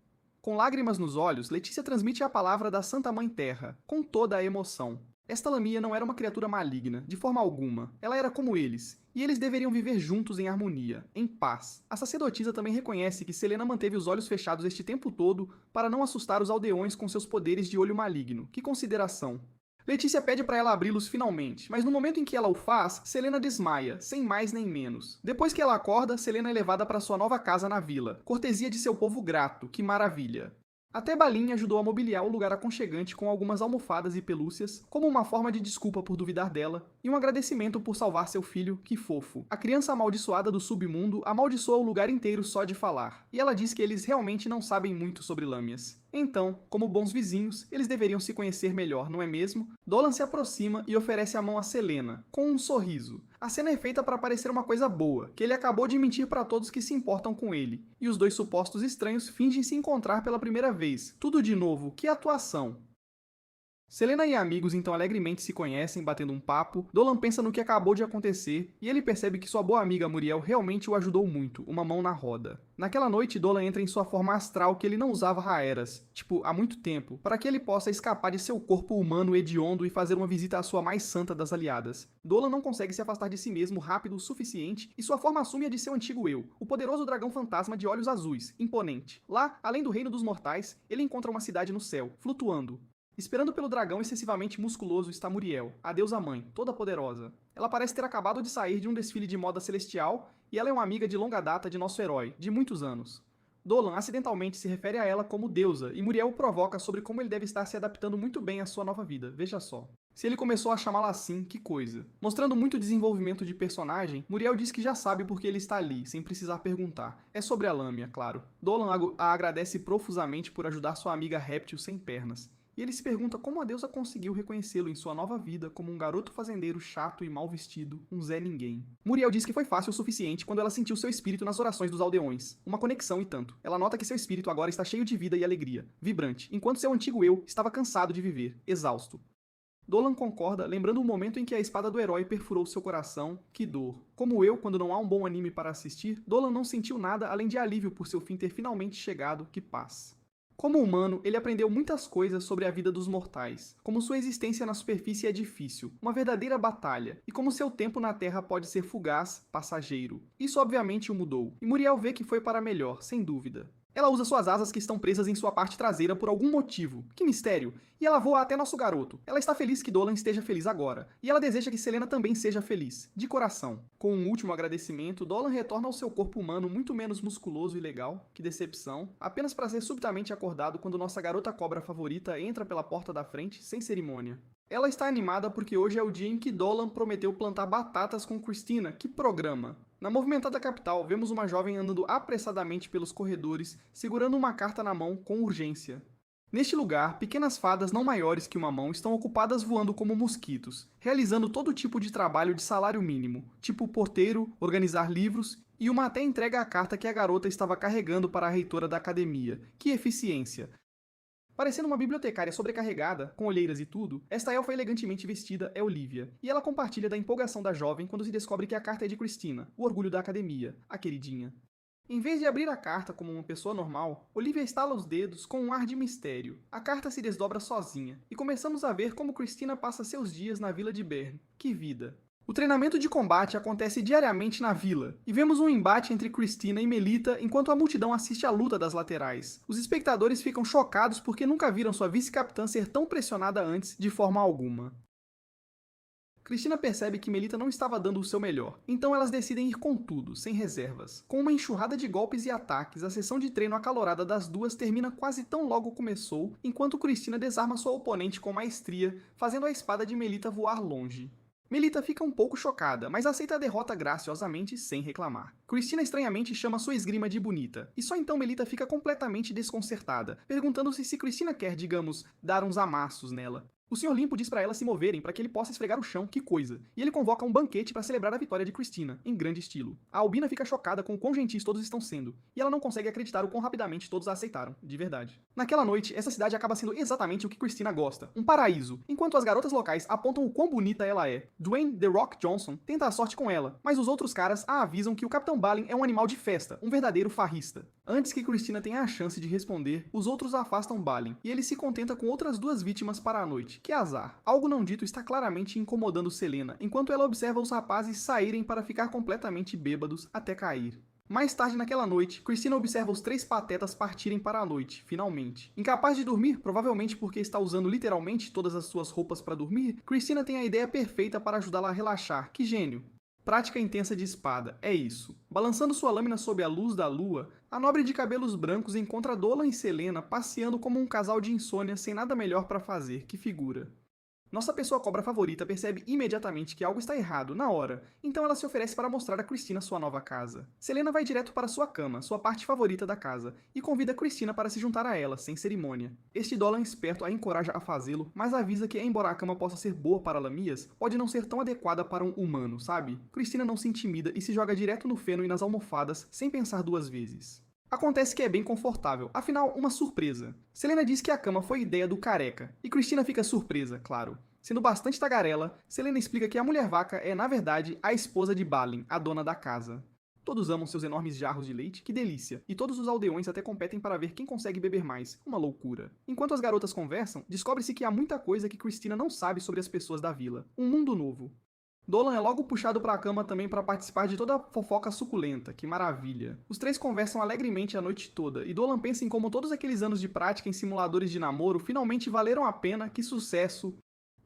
Com lágrimas nos olhos, Letícia transmite a palavra da Santa Mãe Terra, com toda a emoção. Esta Lamia não era uma criatura maligna, de forma alguma. Ela era como eles, e eles deveriam viver juntos em harmonia, em paz. A sacerdotisa também reconhece que Selena manteve os olhos fechados este tempo todo para não assustar os aldeões com seus poderes de olho maligno. Que consideração! Letícia pede para ela abri-los finalmente, mas no momento em que ela o faz, Selena desmaia, sem mais nem menos. Depois que ela acorda, Selena é levada para sua nova casa na vila, cortesia de seu povo grato, que maravilha. Até Balin ajudou a mobiliar o lugar aconchegante com algumas almofadas e pelúcias, como uma forma de desculpa por duvidar dela, e um agradecimento por salvar seu filho, que fofo. A criança amaldiçoada do submundo amaldiçoa o lugar inteiro só de falar, e ela diz que eles realmente não sabem muito sobre lâmias. Então, como bons vizinhos, eles deveriam se conhecer melhor, não é mesmo? Dolan se aproxima e oferece a mão a Selena, com um sorriso. A cena é feita para parecer uma coisa boa, que ele acabou de mentir para todos que se importam com ele, e os dois supostos estranhos fingem se encontrar pela primeira vez. Tudo de novo, que atuação! Selena e amigos então alegremente se conhecem, batendo um papo. Dolan pensa no que acabou de acontecer, e ele percebe que sua boa amiga Muriel realmente o ajudou muito, uma mão na roda. Naquela noite, Dolan entra em sua forma astral que ele não usava Raeras, há muito tempo, para que ele possa escapar de seu corpo humano hediondo e fazer uma visita à sua mais santa das aliadas. Dolan não consegue se afastar de si mesmo rápido o suficiente, e sua forma assume a de seu antigo eu, o poderoso dragão fantasma de olhos azuis, imponente. Lá, além do reino dos mortais, ele encontra uma cidade no céu, flutuando. Esperando pelo dragão excessivamente musculoso está Muriel, a deusa mãe, toda poderosa. Ela parece ter acabado de sair de um desfile de moda celestial e ela é uma amiga de longa data de nosso herói, de muitos anos. Dolan acidentalmente se refere a ela como deusa e Muriel o provoca sobre como ele deve estar se adaptando muito bem à sua nova vida, veja só. Se ele começou a chamá-la assim, que coisa. Mostrando muito desenvolvimento de personagem, Muriel diz que já sabe porque ele está ali, sem precisar perguntar. É sobre a Lâmia, claro. Dolan a agradece profusamente por ajudar sua amiga réptil sem pernas. E ele se pergunta como a deusa conseguiu reconhecê-lo em sua nova vida como um garoto fazendeiro chato e mal vestido, um Zé Ninguém. Muriel diz que foi fácil o suficiente quando ela sentiu seu espírito nas orações dos aldeões. Uma conexão e tanto. Ela nota que seu espírito agora está cheio de vida e alegria, vibrante, enquanto seu antigo eu estava cansado de viver, exausto. Dolan concorda, lembrando o momento em que a espada do herói perfurou seu coração. Que dor. Como eu, quando não há um bom anime para assistir, Dolan não sentiu nada além de alívio por seu fim ter finalmente chegado, que paz. Como humano, ele aprendeu muitas coisas sobre a vida dos mortais, como sua existência na superfície é difícil, uma verdadeira batalha, e como seu tempo na Terra pode ser fugaz, passageiro. Isso obviamente o mudou, e Muriel vê que foi para melhor, sem dúvida. Ela usa suas asas que estão presas em sua parte traseira por algum motivo. Que mistério! E ela voa até nosso garoto. Ela está feliz que Dolan esteja feliz agora. E ela deseja que Selena também seja feliz. De coração. Com um último agradecimento, Dolan retorna ao seu corpo humano muito menos musculoso e legal. Que decepção. Apenas para ser subitamente acordado quando nossa garota cobra favorita entra pela porta da frente, sem cerimônia. Ela está animada porque hoje é o dia em que Dolan prometeu plantar batatas com Christina. Que programa! Na movimentada capital, vemos uma jovem andando apressadamente pelos corredores, segurando uma carta na mão com urgência. Neste lugar, pequenas fadas não maiores que uma mão estão ocupadas voando como mosquitos, realizando todo tipo de trabalho de salário mínimo, tipo porteiro, organizar livros, e uma até entrega a carta que a garota estava carregando para a reitora da academia. Que eficiência! Parecendo uma bibliotecária sobrecarregada, com olheiras e tudo, esta elfa elegantemente vestida é Olivia, e ela compartilha da empolgação da jovem quando se descobre que a carta é de Christina, o orgulho da academia, a queridinha. Em vez de abrir a carta como uma pessoa normal, Olivia estala os dedos com um ar de mistério. A carta se desdobra sozinha, e começamos a ver como Christina passa seus dias na vila de Bern. Que vida! O treinamento de combate acontece diariamente na vila, e vemos um embate entre Christina e Melita enquanto a multidão assiste à luta das laterais. Os espectadores ficam chocados porque nunca viram sua vice-capitã ser tão pressionada antes de forma alguma. Cristina percebe que Melita não estava dando o seu melhor, então elas decidem ir com tudo, sem reservas. Com uma enxurrada de golpes e ataques, a sessão de treino acalorada das duas termina quase tão logo começou, enquanto Cristina desarma sua oponente com maestria, fazendo a espada de Melita voar longe. Melita fica um pouco chocada, mas aceita a derrota graciosamente sem reclamar. Cristina estranhamente chama sua esgrima de bonita, e só então Melita fica completamente desconcertada, perguntando-se se Cristina quer, digamos, dar uns amassos nela. O Sr. Limpo diz para elas se moverem para que ele possa esfregar o chão, que coisa, e ele convoca um banquete para celebrar a vitória de Cristina, em grande estilo. A Albina fica chocada com o quão gentis todos estão sendo, e ela não consegue acreditar o quão rapidamente todos a aceitaram, de verdade. Naquela noite, essa cidade acaba sendo exatamente o que Cristina gosta, um paraíso, enquanto as garotas locais apontam o quão bonita ela é. Dwayne The Rock Johnson tenta a sorte com ela, mas os outros caras a avisam que o Capitão Balin é um animal de festa, um verdadeiro farrista. Antes que Cristina tenha a chance de responder, os outros afastam Balin, e ele se contenta com outras duas vítimas para a noite. Que azar. Algo não dito está claramente incomodando Selena, enquanto ela observa os rapazes saírem para ficar completamente bêbados até cair. Mais tarde naquela noite, Cristina observa os três patetas partirem para a noite, finalmente. Incapaz de dormir, provavelmente porque está usando literalmente todas as suas roupas para dormir, Cristina tem a ideia perfeita para ajudá-la a relaxar. Que gênio! Prática intensa de espada, é isso. Balançando sua lâmina sob a luz da lua, a nobre de cabelos brancos encontra Dolan e Selena passeando como um casal de insônia sem nada melhor para fazer. Que figura! Nossa pessoa cobra favorita percebe imediatamente que algo está errado, na hora, então ela se oferece para mostrar a Cristina sua nova casa. Selena vai direto para sua cama, sua parte favorita da casa, e convida Cristina para se juntar a ela, sem cerimônia. Este Dolan esperto a encoraja a fazê-lo, mas avisa que, embora a cama possa ser boa para Lamias, pode não ser tão adequada para um humano, sabe? Cristina não se intimida e se joga direto no feno e nas almofadas, sem pensar duas vezes. Acontece que é bem confortável, afinal, uma surpresa. Selena diz que a cama foi ideia do careca, e Cristina fica surpresa, claro. Sendo bastante tagarela, Selena explica que a mulher-vaca é, na verdade, a esposa de Balin, a dona da casa. Todos amam seus enormes jarros de leite, que delícia, e todos os aldeões até competem para ver quem consegue beber mais, uma loucura. Enquanto as garotas conversam, descobre-se que há muita coisa que Cristina não sabe sobre as pessoas da vila. Um mundo novo. Dolan é logo puxado para a cama também para participar de toda a fofoca suculenta, que maravilha. Os três conversam alegremente a noite toda, e Dolan pensa em como todos aqueles anos de prática em simuladores de namoro finalmente valeram a pena, que sucesso.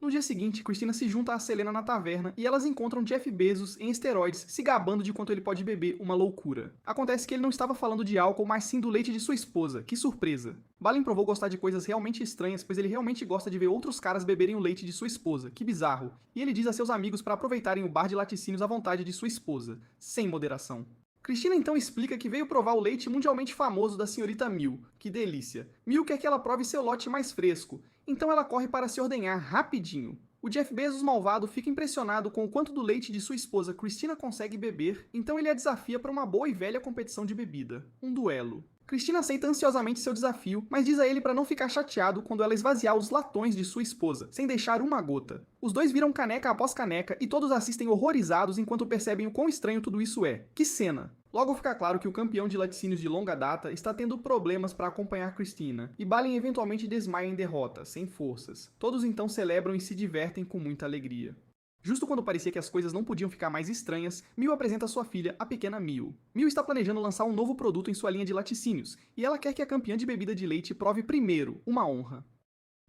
No dia seguinte, Cristina se junta a Selena na taverna e elas encontram Jeff Bezos em esteroides, se gabando de quanto ele pode beber, uma loucura. Acontece que ele não estava falando de álcool, mas sim do leite de sua esposa. Que surpresa! Balin provou gostar de coisas realmente estranhas, pois ele realmente gosta de ver outros caras beberem o leite de sua esposa. Que bizarro! E ele diz a seus amigos para aproveitarem o bar de laticínios à vontade de sua esposa, sem moderação. Cristina então explica que veio provar o leite mundialmente famoso da senhorita Mil. Que delícia! Mil quer que ela prove seu lote mais fresco, então ela corre para se ordenhar rapidinho. O Jeff Bezos malvado fica impressionado com o quanto do leite de sua esposa Cristina consegue beber, então ele a desafia para uma boa e velha competição de bebida. Um duelo. Cristina aceita ansiosamente seu desafio, mas diz a ele para não ficar chateado quando ela esvaziar os latões de sua esposa, sem deixar uma gota. Os dois viram caneca após caneca e todos assistem horrorizados enquanto percebem o quão estranho tudo isso é. Que cena! Logo fica claro que o campeão de laticínios de longa data está tendo problemas para acompanhar Cristina, e Balin eventualmente desmaia em derrota, sem forças. Todos então celebram e se divertem com muita alegria. Justo quando parecia que as coisas não podiam ficar mais estranhas, Mil apresenta sua filha, a pequena Mil. Mil está planejando lançar um novo produto em sua linha de laticínios, e ela quer que a campeã de bebida de leite prove primeiro, uma honra.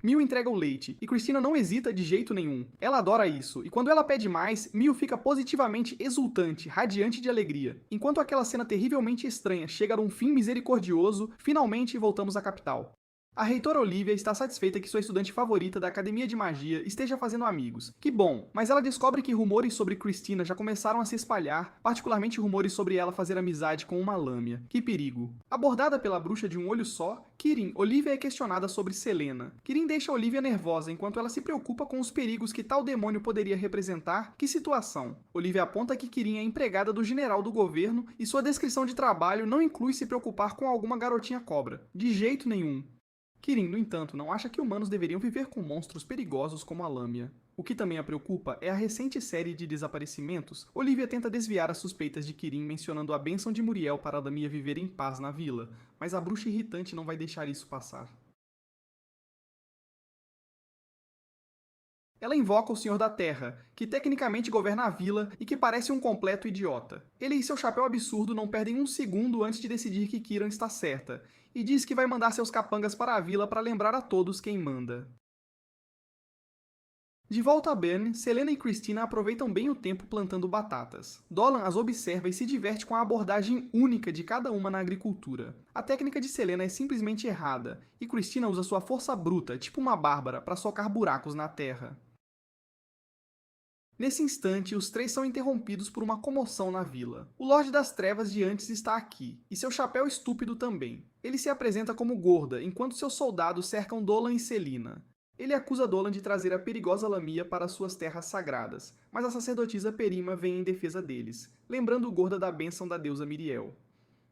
Mil entrega o leite, e Cristina não hesita de jeito nenhum. Ela adora isso, e quando ela pede mais, Mil fica positivamente exultante, radiante de alegria. Enquanto aquela cena terrivelmente estranha chega a um fim misericordioso, finalmente voltamos à capital. A reitora Olivia está satisfeita que sua estudante favorita da Academia de Magia esteja fazendo amigos. Que bom, mas ela descobre que rumores sobre Cristina já começaram a se espalhar, particularmente rumores sobre ela fazer amizade com uma lâmia. Que perigo. Abordada pela bruxa de um olho só, Kirin, Olivia é questionada sobre Selena. Kirin deixa Olivia nervosa enquanto ela se preocupa com os perigos que tal demônio poderia representar. Que situação. Olivia aponta que Kirin é empregada do general do governo e sua descrição de trabalho não inclui se preocupar com alguma garotinha cobra. De jeito nenhum. Kirin, no entanto, não acha que humanos deveriam viver com monstros perigosos como a lâmia. O que também a preocupa é a recente série de desaparecimentos. Olivia tenta desviar as suspeitas de Kirin mencionando a bênção de Muriel para a Lamia viver em paz na vila, mas a bruxa irritante não vai deixar isso passar. Ela invoca o Senhor da Terra, que tecnicamente governa a vila e que parece um completo idiota. Ele e seu chapéu absurdo não perdem um segundo antes de decidir que Kiran está certa, e diz que vai mandar seus capangas para a vila para lembrar a todos quem manda. De volta a Bern, Selena e Christina aproveitam bem o tempo plantando batatas. Dolan as observa e se diverte com a abordagem única de cada uma na agricultura. A técnica de Selena é simplesmente errada, e Christina usa sua força bruta, tipo uma bárbara, para socar buracos na terra. Nesse instante, os três são interrompidos por uma comoção na vila. O Lorde das Trevas de antes está aqui, e seu chapéu estúpido também. Ele se apresenta como Gorda, enquanto seus soldados cercam Dolan e Selina. Ele acusa Dolan de trazer a perigosa Lamia para suas terras sagradas, mas a sacerdotisa Perima vem em defesa deles, lembrando Gorda da bênção da deusa Miriel.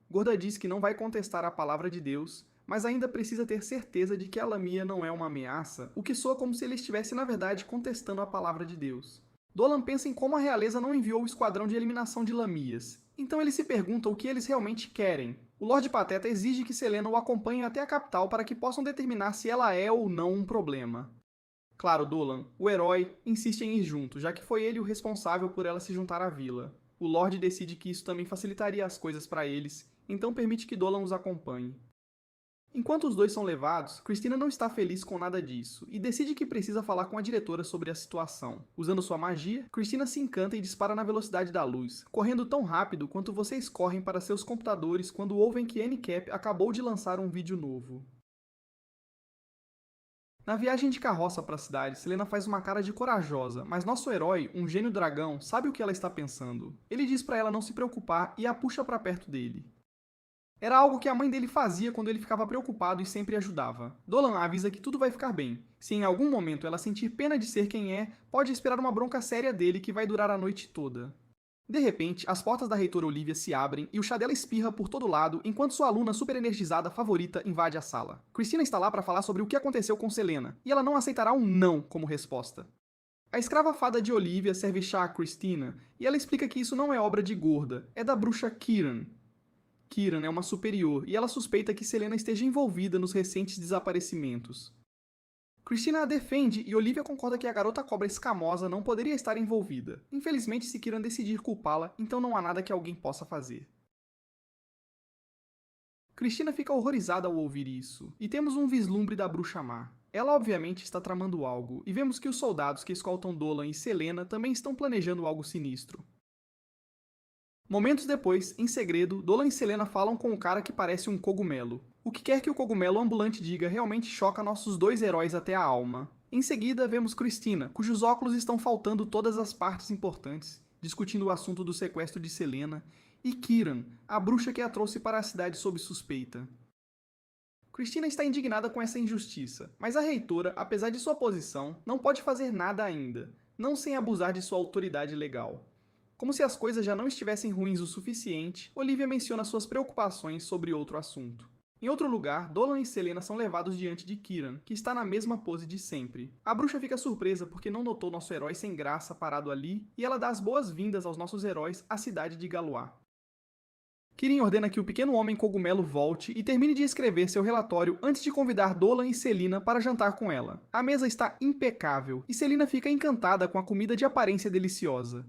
Gorda diz que não vai contestar a palavra de Deus, mas ainda precisa ter certeza de que a Lamia não é uma ameaça, o que soa como se ele estivesse na verdade contestando a palavra de Deus. Dolan pensa em como a realeza não enviou o esquadrão de eliminação de Lamias, então ele se pergunta o que eles realmente querem. O Lorde Pateta exige que Selena o acompanhe até a capital para que possam determinar se ela é ou não um problema. Claro, Dolan, o herói, insiste em ir junto, já que foi ele o responsável por ela se juntar à vila. O Lorde decide que isso também facilitaria as coisas para eles, então permite que Dolan os acompanhe. Enquanto os dois são levados, Christina não está feliz com nada disso e decide que precisa falar com a diretora sobre a situação. Usando sua magia, Christina se encanta e dispara na velocidade da luz, correndo tão rápido quanto vocês correm para seus computadores quando ouvem que N-Cap acabou de lançar um vídeo novo. Na viagem de carroça para a cidade, Selena faz uma cara de corajosa, mas nosso herói, um gênio dragão, sabe o que ela está pensando. Ele diz para ela não se preocupar e a puxa para perto dele. Era algo que a mãe dele fazia quando ele ficava preocupado e sempre ajudava. Dolan avisa que tudo vai ficar bem. Se em algum momento ela sentir pena de ser quem é, pode esperar uma bronca séria dele que vai durar a noite toda. De repente, as portas da reitora Olivia se abrem e o chá dela espirra por todo lado enquanto sua aluna super energizada favorita invade a sala. Christina está lá para falar sobre o que aconteceu com Selena, e ela não aceitará um não como resposta. A escrava fada de Olivia serve chá a Christina, e ela explica que isso não é obra de Gorda, é da bruxa Kiran. Kiran é uma superior, e ela suspeita que Selena esteja envolvida nos recentes desaparecimentos. Christina a defende e Olivia concorda que a garota cobra escamosa não poderia estar envolvida. Infelizmente, se Kiran decidir culpá-la, então não há nada que alguém possa fazer. Christina fica horrorizada ao ouvir isso, e temos um vislumbre da bruxa má. Ela obviamente está tramando algo, e vemos que os soldados que escoltam Dolan e Selena também estão planejando algo sinistro. Momentos depois, em segredo, Dolan e Selena falam com o cara que parece um cogumelo. O que quer que o cogumelo ambulante diga realmente choca nossos dois heróis até a alma. Em seguida, vemos Christina, cujos óculos estão faltando todas as partes importantes, discutindo o assunto do sequestro de Selena, e Kiran, a bruxa que a trouxe para a cidade sob suspeita. Christina está indignada com essa injustiça, mas a reitora, apesar de sua posição, não pode fazer nada ainda, não sem abusar de sua autoridade legal. Como se as coisas já não estivessem ruins o suficiente, Olivia menciona suas preocupações sobre outro assunto. Em outro lugar, Dolan e Selena são levados diante de Kiran, que está na mesma pose de sempre. A bruxa fica surpresa porque não notou nosso herói sem graça parado ali, e ela dá as boas-vindas aos nossos heróis à cidade de Galois. Kirin ordena que o pequeno homem cogumelo volte e termine de escrever seu relatório antes de convidar Dolan e Selina para jantar com ela. A mesa está impecável, e Selina fica encantada com a comida de aparência deliciosa.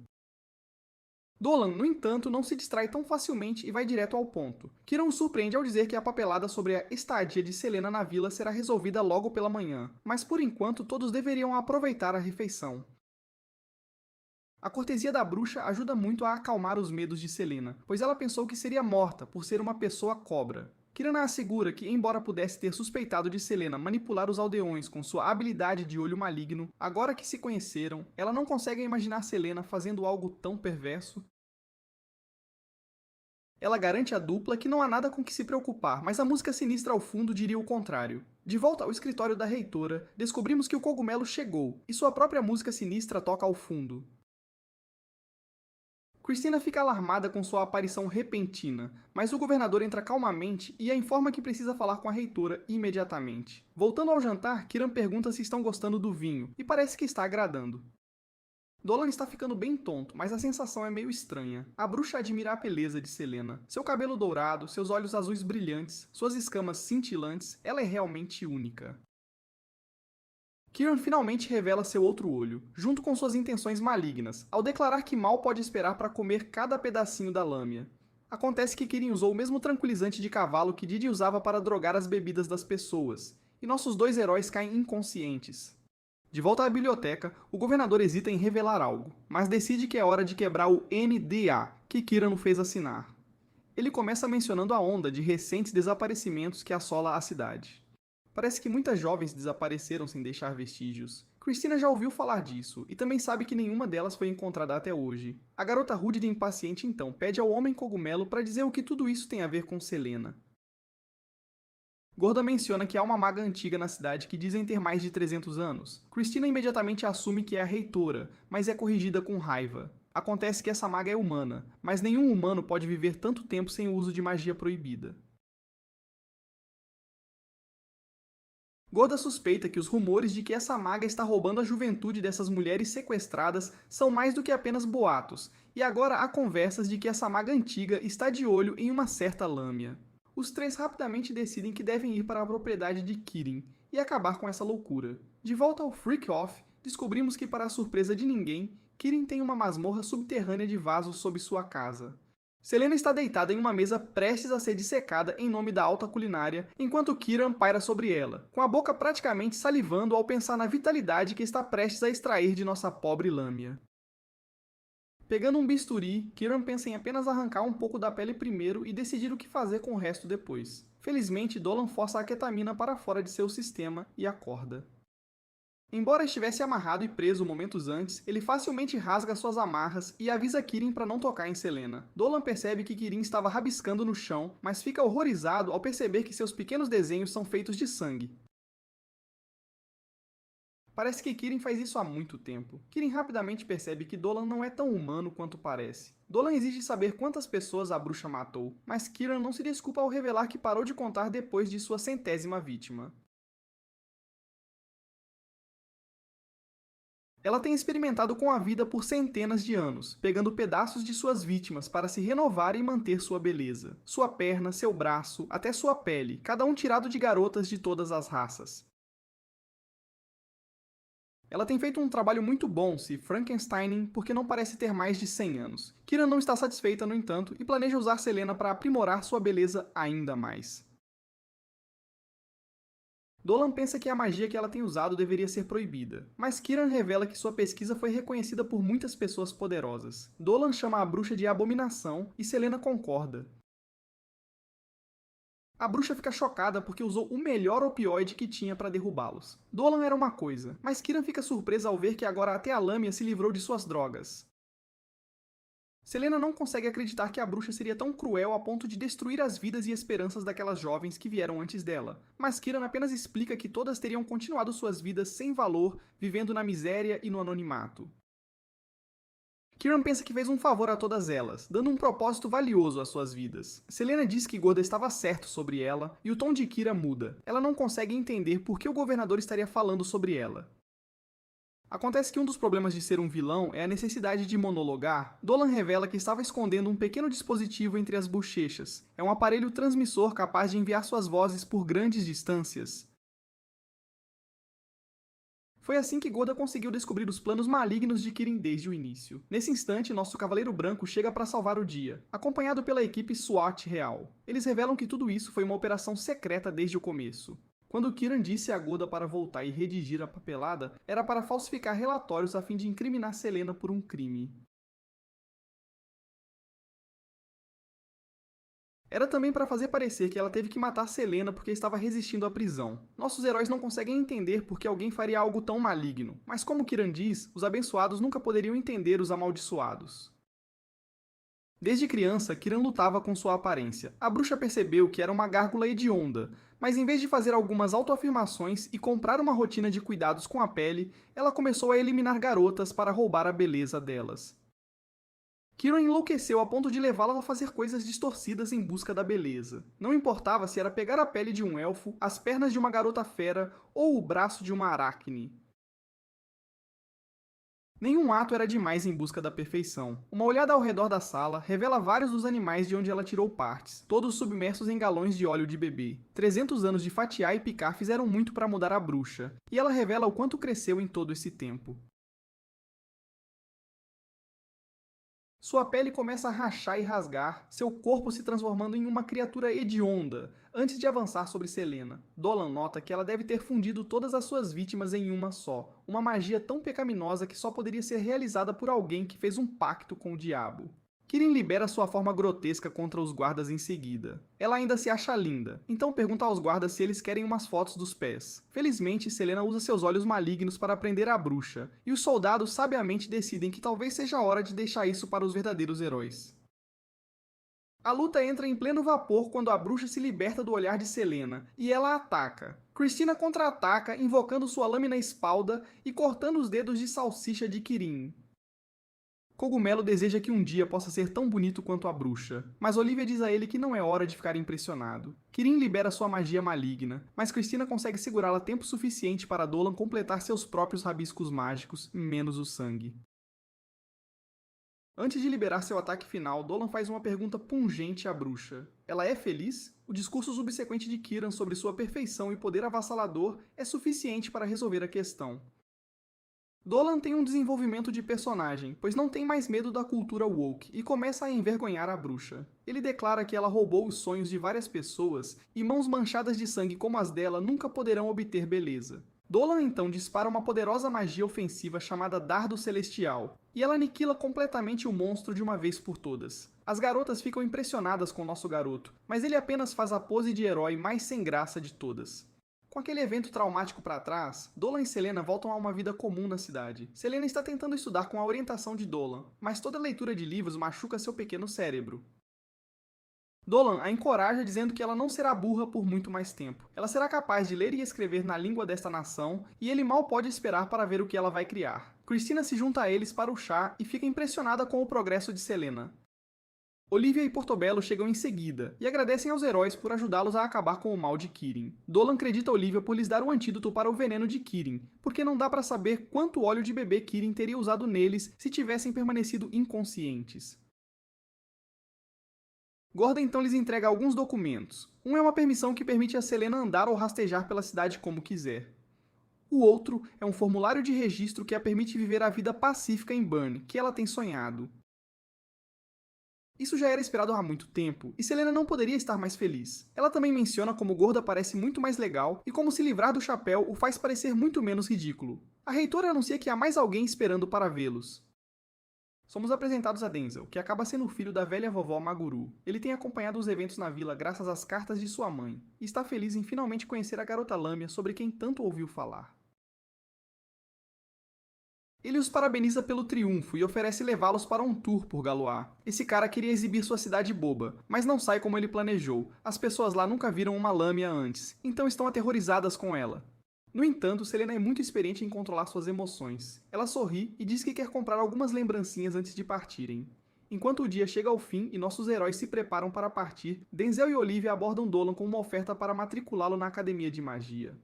Dolan, no entanto, não se distrai tão facilmente e vai direto ao ponto. Kiran o surpreende ao dizer que a papelada sobre a estadia de Selena na vila será resolvida logo pela manhã, mas por enquanto todos deveriam aproveitar a refeição. A cortesia da bruxa ajuda muito a acalmar os medos de Selena, pois ela pensou que seria morta por ser uma pessoa cobra. Kiran assegura que, embora pudesse ter suspeitado de Selena manipular os aldeões com sua habilidade de olho maligno, agora que se conheceram, ela não consegue imaginar Selena fazendo algo tão perverso. Ela garante à dupla que não há nada com que se preocupar, mas a música sinistra ao fundo diria o contrário. De volta ao escritório da reitora, descobrimos que o cogumelo chegou, e sua própria música sinistra toca ao fundo. Christina fica alarmada com sua aparição repentina, mas o governador entra calmamente e a informa que precisa falar com a reitora imediatamente. Voltando ao jantar, Kiran pergunta se estão gostando do vinho, e parece que está agradando. Dolan está ficando bem tonto, mas a sensação é meio estranha. A bruxa admira a beleza de Selena. Seu cabelo dourado, seus olhos azuis brilhantes, suas escamas cintilantes, ela é realmente única. Kiran finalmente revela seu outro olho, junto com suas intenções malignas, ao declarar que mal pode esperar para comer cada pedacinho da lâmina. Acontece que Kirin usou o mesmo tranquilizante de cavalo que Didi usava para drogar as bebidas das pessoas, e nossos dois heróis caem inconscientes. De volta à biblioteca, o governador hesita em revelar algo, mas decide que é hora de quebrar o NDA, que Kiran o fez assinar. Ele começa mencionando a onda de recentes desaparecimentos que assola a cidade. Parece que muitas jovens desapareceram sem deixar vestígios. Christina já ouviu falar disso, e também sabe que nenhuma delas foi encontrada até hoje. A garota rude e impaciente então pede ao Homem Cogumelo para dizer o que tudo isso tem a ver com Selena. Gorda menciona que há uma maga antiga na cidade que dizem ter mais de 300 anos. Christina imediatamente assume que é a reitora, mas é corrigida com raiva. Acontece que essa maga é humana, mas nenhum humano pode viver tanto tempo sem o uso de magia proibida. Gorda suspeita que os rumores de que essa maga está roubando a juventude dessas mulheres sequestradas são mais do que apenas boatos, e agora há conversas de que essa maga antiga está de olho em uma certa lâmina. Os três rapidamente decidem que devem ir para a propriedade de Kirin e acabar com essa loucura. De volta ao Freak Off, descobrimos que, para a surpresa de ninguém, Kirin tem uma masmorra subterrânea de vasos sob sua casa. Selena está deitada em uma mesa prestes a ser dissecada em nome da alta culinária, enquanto Kiran paira sobre ela, com a boca praticamente salivando ao pensar na vitalidade que está prestes a extrair de nossa pobre lâmina. Pegando um bisturi, Kiran pensa em apenas arrancar um pouco da pele primeiro e decidir o que fazer com o resto depois. Felizmente, Dolan força a ketamina para fora de seu sistema e acorda. Embora estivesse amarrado e preso momentos antes, ele facilmente rasga suas amarras e avisa Kirin para não tocar em Selena. Dolan percebe que Kirin estava rabiscando no chão, mas fica horrorizado ao perceber que seus pequenos desenhos são feitos de sangue. Parece que Kirin faz isso há muito tempo. Kirin rapidamente percebe que Dolan não é tão humano quanto parece. Dolan exige saber quantas pessoas a bruxa matou, mas Kiran não se desculpa ao revelar que parou de contar depois de sua 100ª vítima. Ela tem experimentado com a vida por centenas de anos, pegando pedaços de suas vítimas para se renovar e manter sua beleza. Sua perna, seu braço, até sua pele, cada um tirado de garotas de todas as raças. Ela tem feito um trabalho muito bom se Frankensteining porque não parece ter mais de 100 anos. Kira não está satisfeita, no entanto, e planeja usar Selena para aprimorar sua beleza ainda mais. Dolan pensa que a magia que ela tem usado deveria ser proibida, mas Kiran revela que sua pesquisa foi reconhecida por muitas pessoas poderosas. Dolan chama a bruxa de abominação e Selena concorda. A bruxa fica chocada porque usou o melhor opioide que tinha para derrubá-los. Dolan era uma coisa, mas Kiran fica surpresa ao ver que agora até a Lâmia se livrou de suas drogas. Selena não consegue acreditar que a bruxa seria tão cruel a ponto de destruir as vidas e esperanças daquelas jovens que vieram antes dela, mas Kiran apenas explica que todas teriam continuado suas vidas sem valor, vivendo na miséria e no anonimato. Kiran pensa que fez um favor a todas elas, dando um propósito valioso às suas vidas. Selena diz que Gorda estava certo sobre ela, e o tom de Kira muda. Ela não consegue entender por que o governador estaria falando sobre ela. Acontece que um dos problemas de ser um vilão é a necessidade de monologar. Dolan revela que estava escondendo um pequeno dispositivo entre as bochechas. É um aparelho transmissor capaz de enviar suas vozes por grandes distâncias. Foi assim que Gorda conseguiu descobrir os planos malignos de Kirin desde o início. Nesse instante, nosso Cavaleiro Branco chega para salvar o dia, acompanhado pela equipe SWAT real. Eles revelam que tudo isso foi uma operação secreta desde o começo. Quando Kiran disse a Gorda para voltar e redigir a papelada, era para falsificar relatórios a fim de incriminar Selena por um crime. Era também para fazer parecer que ela teve que matar Selena porque estava resistindo à prisão. Nossos heróis não conseguem entender por que alguém faria algo tão maligno, mas como Kiran diz, os abençoados nunca poderiam entender os amaldiçoados. Desde criança, Kiran lutava com sua aparência. A bruxa percebeu que era uma gárgula hedionda, mas em vez de fazer algumas autoafirmações e comprar uma rotina de cuidados com a pele, ela começou a eliminar garotas para roubar a beleza delas. Kiran enlouqueceu a ponto de levá-la a fazer coisas distorcidas em busca da beleza. Não importava se era pegar a pele de um elfo, as pernas de uma garota fera ou o braço de uma aracne. Nenhum ato era demais em busca da perfeição. Uma olhada ao redor da sala revela vários dos animais de onde ela tirou partes, todos submersos em galões de óleo de bebê. 300 anos de fatiar e picar fizeram muito para mudar a bruxa, e ela revela o quanto cresceu em todo esse tempo. Sua pele começa a rachar e rasgar, seu corpo se transformando em uma criatura hedionda. Antes de avançar sobre Selena, Dolan nota que ela deve ter fundido todas as suas vítimas em uma só, uma magia tão pecaminosa que só poderia ser realizada por alguém que fez um pacto com o diabo. Kirin libera sua forma grotesca contra os guardas em seguida. Ela ainda se acha linda, então pergunta aos guardas se eles querem umas fotos dos pés. Felizmente, Selena usa seus olhos malignos para prender a bruxa, e os soldados sabiamente decidem que talvez seja a hora de deixar isso para os verdadeiros heróis. A luta entra em pleno vapor quando a bruxa se liberta do olhar de Selena, e ela ataca. Cristina contra-ataca, invocando sua lâmina espalda e cortando os dedos de salsicha de Kirin. Cogumelo deseja que um dia possa ser tão bonito quanto a bruxa, mas Olivia diz a ele que não é hora de ficar impressionado. Kirin libera sua magia maligna, mas Cristina consegue segurá-la tempo suficiente para Dolan completar seus próprios rabiscos mágicos, menos o sangue. Antes de liberar seu ataque final, Dolan faz uma pergunta pungente à bruxa. Ela é feliz? O discurso subsequente de Kiran sobre sua perfeição e poder avassalador é suficiente para resolver a questão. Dolan tem um desenvolvimento de personagem, pois não tem mais medo da cultura woke e começa a envergonhar a bruxa. Ele declara que ela roubou os sonhos de várias pessoas e mãos manchadas de sangue como as dela nunca poderão obter beleza. Dolan então dispara uma poderosa magia ofensiva chamada Dardo Celestial, e ela aniquila completamente o monstro de uma vez por todas. As garotas ficam impressionadas com nosso garoto, mas ele apenas faz a pose de herói mais sem graça de todas. Com aquele evento traumático para trás, Dolan e Selena voltam a uma vida comum na cidade. Selena está tentando estudar com a orientação de Dolan, mas toda leitura de livros machuca seu pequeno cérebro. Dolan a encoraja dizendo que ela não será burra por muito mais tempo. Ela será capaz de ler e escrever na língua desta nação, e ele mal pode esperar para ver o que ela vai criar. Cristina se junta a eles para o chá e fica impressionada com o progresso de Selena. Olivia e Portobello chegam em seguida, e agradecem aos heróis por ajudá-los a acabar com o mal de Kirin. Dolan acredita Olivia por lhes dar um antídoto para o veneno de Kirin, porque não dá para saber quanto óleo de bebê Kirin teria usado neles se tivessem permanecido inconscientes. Gordon então lhes entrega alguns documentos. Um é uma permissão que permite a Selena andar ou rastejar pela cidade como quiser. O outro é um formulário de registro que a permite viver a vida pacífica em Burn, que ela tem sonhado. Isso já era esperado há muito tempo, e Selena não poderia estar mais feliz. Ela também menciona como Gorda parece muito mais legal e como se livrar do chapéu o faz parecer muito menos ridículo. A reitora anuncia que há mais alguém esperando para vê-los. Somos apresentados a Denzel, que acaba sendo o filho da velha vovó Maguru. Ele tem acompanhado os eventos na vila graças às cartas de sua mãe, e está feliz em finalmente conhecer a garota Lâmia sobre quem tanto ouviu falar. Ele os parabeniza pelo triunfo e oferece levá-los para um tour por Galois. Esse cara queria exibir sua cidade boba, mas não sai como ele planejou. As pessoas lá nunca viram uma lâmina antes, então estão aterrorizadas com ela. No entanto, Selena é muito experiente em controlar suas emoções. Ela sorri e diz que quer comprar algumas lembrancinhas antes de partirem. Enquanto o dia chega ao fim e nossos heróis se preparam para partir, Denzel e Olivia abordam Dolan com uma oferta para matriculá-lo na academia de magia.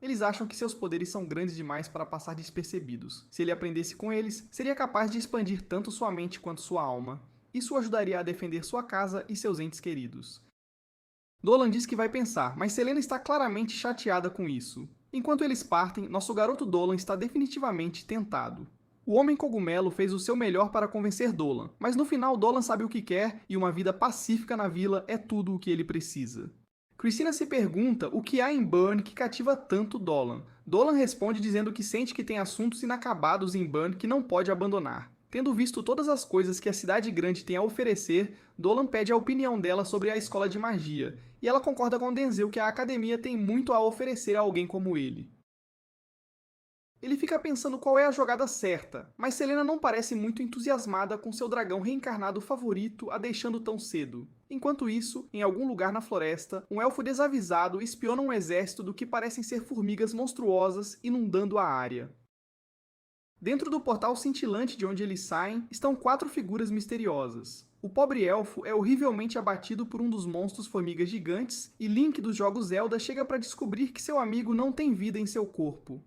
Eles acham que seus poderes são grandes demais para passar despercebidos. Se ele aprendesse com eles, seria capaz de expandir tanto sua mente quanto sua alma. Isso o ajudaria a defender sua casa e seus entes queridos. Dolan diz que vai pensar, mas Selena está claramente chateada com isso. Enquanto eles partem, nosso garoto Dolan está definitivamente tentado. O Homem Cogumelo fez o seu melhor para convencer Dolan, mas no final Dolan sabe o que quer e uma vida pacífica na vila é tudo o que ele precisa. Cristina se pergunta o que há em Burn que cativa tanto Dolan. Dolan responde dizendo que sente que tem assuntos inacabados em Burn que não pode abandonar. Tendo visto todas as coisas que a cidade grande tem a oferecer, Dolan pede a opinião dela sobre a escola de magia, e ela concorda com Denzel que a academia tem muito a oferecer a alguém como ele. Ele fica pensando qual é a jogada certa, mas Selena não parece muito entusiasmada com seu dragão reencarnado favorito a deixando tão cedo. Enquanto isso, em algum lugar na floresta, um elfo desavisado espiona um exército do que parecem ser formigas monstruosas inundando a área. Dentro do portal cintilante de onde eles saem, estão 4 figuras misteriosas. O pobre elfo é horrivelmente abatido por um dos monstros formigas gigantes, e Link dos jogos Zelda chega para descobrir que seu amigo não tem vida em seu corpo.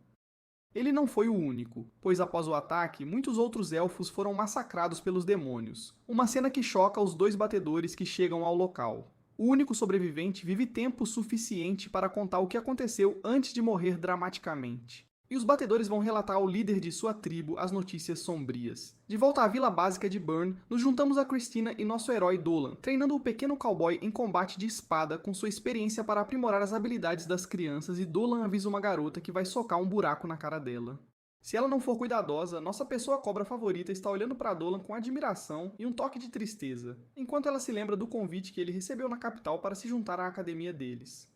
Ele não foi o único, pois após o ataque, muitos outros elfos foram massacrados pelos demônios. Uma cena que choca os 2 batedores que chegam ao local. O único sobrevivente vive tempo suficiente para contar o que aconteceu antes de morrer dramaticamente. e os batedores vão relatar ao líder de sua tribo as notícias sombrias. De volta à vila básica de Burn, nos juntamos a Christina e nosso herói Dolan, treinando o pequeno cowboy em combate de espada com sua experiência para aprimorar as habilidades das crianças, e Dolan avisa uma garota que vai socar um buraco na cara dela. Se ela não for cuidadosa, nossa pessoa cobra favorita está olhando para Dolan com admiração e um toque de tristeza, enquanto ela se lembra do convite que ele recebeu na capital para se juntar à academia deles.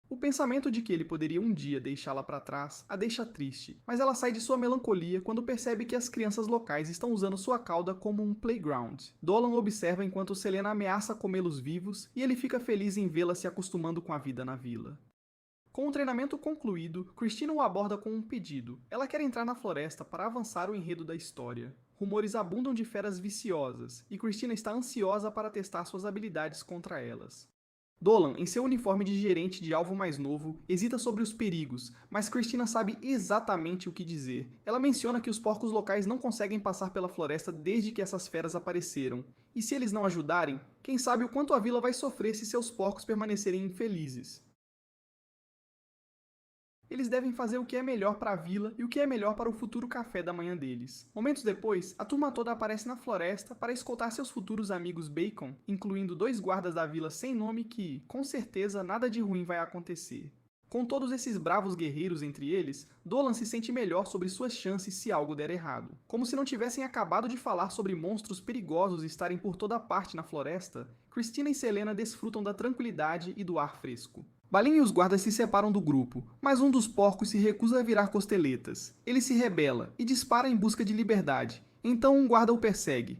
O pensamento de que ele poderia um dia deixá-la para trás a deixa triste, mas ela sai de sua melancolia quando percebe que as crianças locais estão usando sua cauda como um playground. Dolan observa enquanto Selena ameaça comê-los vivos e ele fica feliz em vê-la se acostumando com a vida na vila. Com o treinamento concluído, Christina o aborda com um pedido. Ela quer entrar na floresta para avançar o enredo da história. Rumores abundam de feras viciosas, e Christina está ansiosa para testar suas habilidades contra elas. Dolan, em seu uniforme de gerente de alvo mais novo, hesita sobre os perigos, mas Christina sabe exatamente o que dizer. Ela menciona que os porcos locais não conseguem passar pela floresta desde que essas feras apareceram. E se eles não ajudarem, quem sabe o quanto a vila vai sofrer se seus porcos permanecerem infelizes. Eles devem fazer o que é melhor para a vila e o que é melhor para o futuro café da manhã deles. Momentos depois, a turma toda aparece na floresta para escoltar seus futuros amigos Bacon, incluindo 2 guardas da vila sem nome que, com certeza, nada de ruim vai acontecer. Com todos esses bravos guerreiros entre eles, Dolan se sente melhor sobre suas chances se algo der errado. Como se não tivessem acabado de falar sobre monstros perigosos estarem por toda parte na floresta, Christina e Selena desfrutam da tranquilidade e do ar fresco. Balin e os guardas se separam do grupo, mas um dos porcos se recusa a virar costeletas. Ele se rebela e dispara em busca de liberdade, então um guarda o persegue.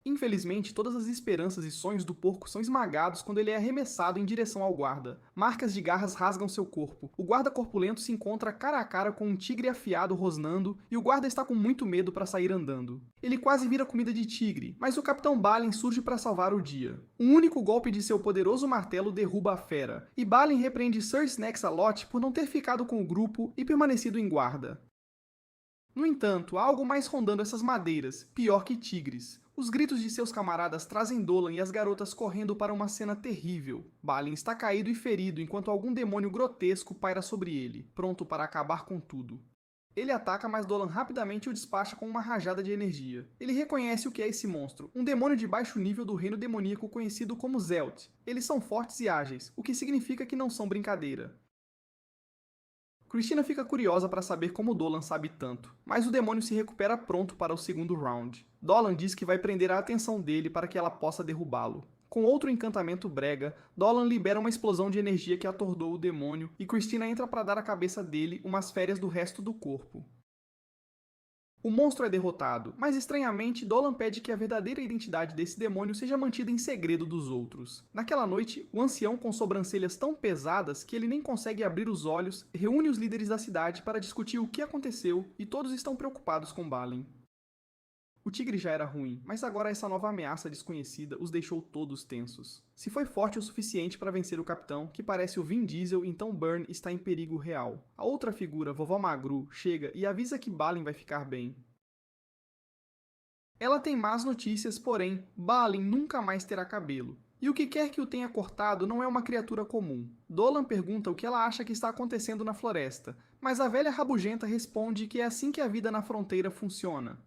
Infelizmente, todas as esperanças e sonhos do porco são esmagados quando ele é arremessado em direção ao guarda. Marcas de garras rasgam seu corpo. O guarda corpulento se encontra cara a cara com um tigre afiado rosnando e o guarda está com muito medo para sair andando. Ele quase vira comida de tigre, mas o Capitão Balin surge para salvar o dia. Um único golpe de seu poderoso martelo derruba a fera, e Balin repreende Sir Snacks-a-Lot por não ter ficado com o grupo e permanecido em guarda. No entanto, há algo mais rondando essas madeiras, pior que tigres. Os gritos de seus camaradas trazem Dolan e as garotas correndo para uma cena terrível. Balin está caído e ferido enquanto algum demônio grotesco paira sobre ele, pronto para acabar com tudo. Ele ataca, mas Dolan rapidamente o despacha com uma rajada de energia. Ele reconhece o que é esse monstro, um demônio de baixo nível do reino demoníaco conhecido como Zelt. Eles são fortes e ágeis, o que significa que não são brincadeira. Christina fica curiosa para saber como Dolan sabe tanto, mas o demônio se recupera pronto para o segundo round. Dolan diz que vai prender a atenção dele para que ela possa derrubá-lo. Com outro encantamento brega, Dolan libera uma explosão de energia que atordou o demônio e Christina entra para dar à cabeça dele umas férias do resto do corpo. O monstro é derrotado, mas estranhamente Dolan pede que a verdadeira identidade desse demônio seja mantida em segredo dos outros. Naquela noite, o ancião com sobrancelhas tão pesadas que ele nem consegue abrir os olhos, reúne os líderes da cidade para discutir o que aconteceu e todos estão preocupados com Balin. O tigre já era ruim, mas agora essa nova ameaça desconhecida os deixou todos tensos. Se foi forte o suficiente para vencer o capitão, que parece o Vin Diesel, então Burn está em perigo real. A outra figura, Vovó Magru, chega e avisa que Balin vai ficar bem. Ela tem más notícias, porém, Balin nunca mais terá cabelo. E o que quer que o tenha cortado não é uma criatura comum. Dolan pergunta o que ela acha que está acontecendo na floresta, mas a velha rabugenta responde que é assim que a vida na fronteira funciona.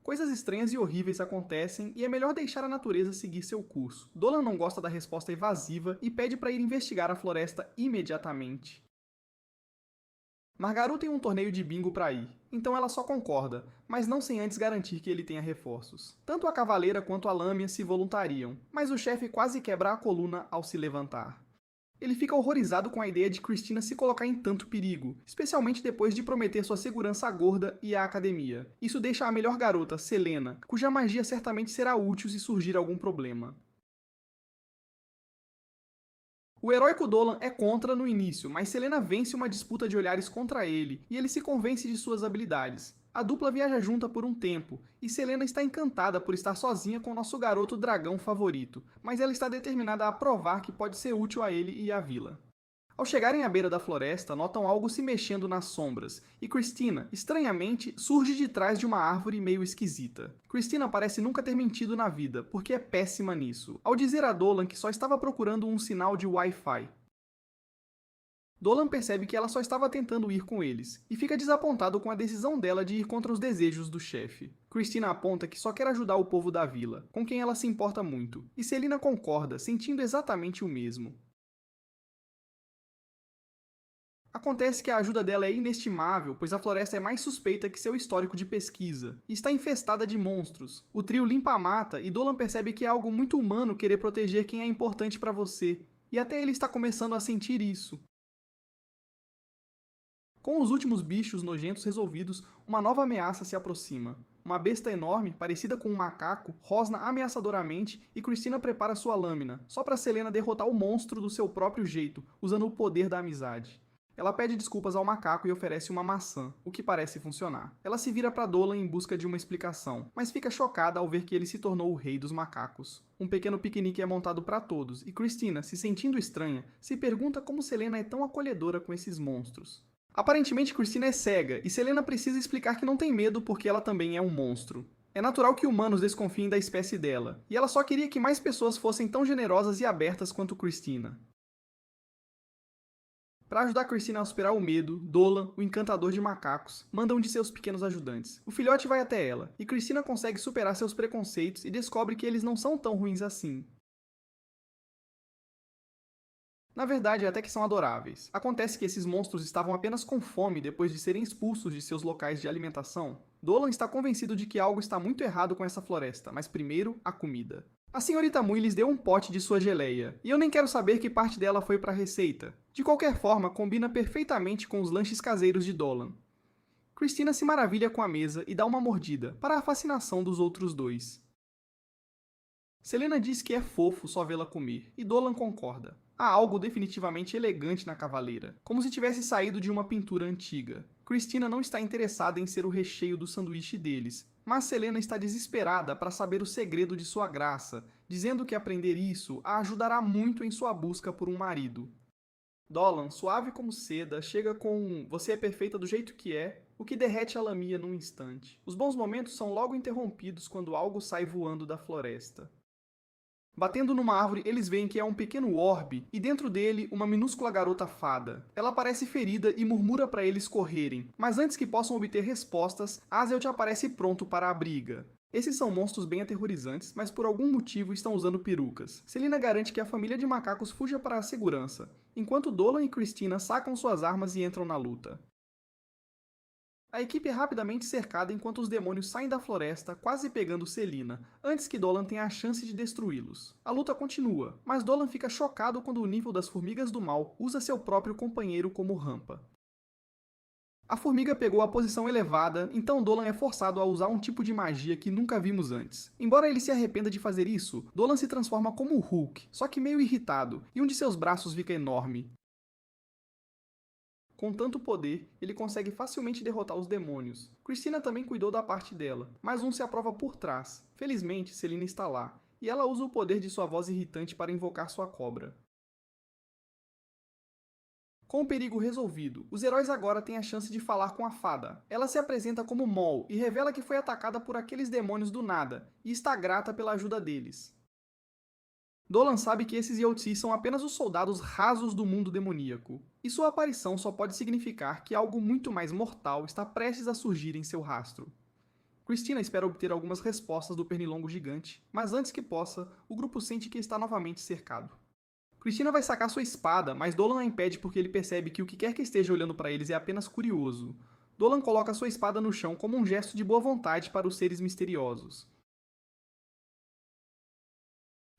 Coisas estranhas e horríveis acontecem e é melhor deixar a natureza seguir seu curso. Dolan não gosta da resposta evasiva e pede para ir investigar a floresta imediatamente. Margaru tem um torneio de bingo para ir, então ela só concorda, mas não sem antes garantir que ele tenha reforços. Tanto a cavaleira quanto a lâmina se voluntariam, mas o chefe quase quebra a coluna ao se levantar. Ele fica horrorizado com a ideia de Christina se colocar em tanto perigo, especialmente depois de prometer sua segurança à gorda e à academia. Isso deixa a melhor garota, Selena, cuja magia certamente será útil se surgir algum problema. O heróico Dolan é contra no início, mas Selena vence uma disputa de olhares contra ele, e ele se convence de suas habilidades. A dupla viaja junta por um tempo, e Selena está encantada por estar sozinha com nosso garoto dragão favorito, mas ela está determinada a provar que pode ser útil a ele e à vila. Ao chegarem à beira da floresta, notam algo se mexendo nas sombras, e Christina, estranhamente, surge de trás de uma árvore meio esquisita. Christina parece nunca ter mentido na vida, porque é péssima nisso, ao dizer a Dolan que só estava procurando um sinal de Wi-Fi. Dolan percebe que ela só estava tentando ir com eles, e fica desapontado com a decisão dela de ir contra os desejos do chefe. Christina aponta que só quer ajudar o povo da vila, com quem ela se importa muito, e Selina concorda, sentindo exatamente o mesmo. Acontece que a ajuda dela é inestimável, pois a floresta é mais suspeita que seu histórico de pesquisa, e está infestada de monstros. O trio limpa a mata e Dolan percebe que é algo muito humano querer proteger quem é importante para você, e até ele está começando a sentir isso. Com os últimos bichos nojentos resolvidos, uma nova ameaça se aproxima. Uma besta enorme, parecida com um macaco, rosna ameaçadoramente e Christina prepara sua lâmina, só para Selena derrotar o monstro do seu próprio jeito, usando o poder da amizade. Ela pede desculpas ao macaco e oferece uma maçã, o que parece funcionar. Ela se vira para Dolan em busca de uma explicação, mas fica chocada ao ver que ele se tornou o rei dos macacos. Um pequeno piquenique é montado para todos, e Christina, se sentindo estranha, se pergunta como Selena é tão acolhedora com esses monstros. Aparentemente, Christina é cega, e Selena precisa explicar que não tem medo porque ela também é um monstro. É natural que humanos desconfiem da espécie dela, e ela só queria que mais pessoas fossem tão generosas e abertas quanto Christina. Para ajudar Christina a superar o medo, Dolan, o encantador de macacos, manda um de seus pequenos ajudantes. O filhote vai até ela, e Christina consegue superar seus preconceitos e descobre que eles não são tão ruins assim. Na verdade, até que são adoráveis. Acontece que esses monstros estavam apenas com fome depois de serem expulsos de seus locais de alimentação. Dolan está convencido de que algo está muito errado com essa floresta, mas primeiro, a comida. A senhorita Mui lhes deu um pote de sua geleia, e eu nem quero saber que parte dela foi para a receita. De qualquer forma, combina perfeitamente com os lanches caseiros de Dolan. Christina se maravilha com a mesa e dá uma mordida, para a fascinação dos outros dois. Selena diz que é fofo só vê-la comer, e Dolan concorda. Há algo definitivamente elegante na cavaleira, como se tivesse saído de uma pintura antiga. Christina não está interessada em ser o recheio do sanduíche deles, mas Selena está desesperada para saber o segredo de sua graça, dizendo que aprender isso a ajudará muito em sua busca por um marido. Dolan, suave como seda, chega com um "você é perfeita do jeito que é", o que derrete a Lamia num instante. Os bons momentos são logo interrompidos quando algo sai voando da floresta. Batendo numa árvore, eles veem que é um pequeno orbe e dentro dele uma minúscula garota fada. Ela parece ferida e murmura para eles correrem, mas antes que possam obter respostas, Azelt aparece pronto para a briga. Esses são monstros bem aterrorizantes, mas por algum motivo estão usando perucas. Selina garante que a família de macacos fuja para a segurança, enquanto Dolan e Christina sacam suas armas e entram na luta. A equipe é rapidamente cercada enquanto os demônios saem da floresta, quase pegando Selina, antes que Dolan tenha a chance de destruí-los. A luta continua, mas Dolan fica chocado quando o nível das formigas do mal usa seu próprio companheiro como rampa. A formiga pegou a posição elevada, então Dolan é forçado a usar um tipo de magia que nunca vimos antes. Embora ele se arrependa de fazer isso, Dolan se transforma como o Hulk, só que meio irritado, e um de seus braços fica enorme. Com tanto poder, ele consegue facilmente derrotar os demônios. Christina também cuidou da parte dela, mas um se aprova por trás. Felizmente, Selina está lá, e ela usa o poder de sua voz irritante para invocar sua cobra. Com o perigo resolvido, os heróis agora têm a chance de falar com a fada. Ela se apresenta como Mol e revela que foi atacada por aqueles demônios do nada, e está grata pela ajuda deles. Dolan sabe que esses Yotzi são apenas os soldados rasos do mundo demoníaco, e sua aparição só pode significar que algo muito mais mortal está prestes a surgir em seu rastro. Christina espera obter algumas respostas do pernilongo gigante, mas antes que possa, o grupo sente que está novamente cercado. Christina vai sacar sua espada, mas Dolan a impede porque ele percebe que o que quer que esteja olhando para eles é apenas curioso. Dolan coloca sua espada no chão como um gesto de boa vontade para os seres misteriosos.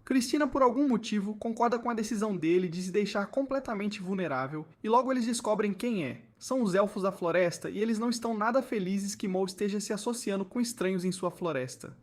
Christina, por algum motivo, concorda com a decisão dele de se deixar completamente vulnerável, e logo eles descobrem quem é. São os elfos da floresta e eles não estão nada felizes que Mo esteja se associando com estranhos em sua floresta.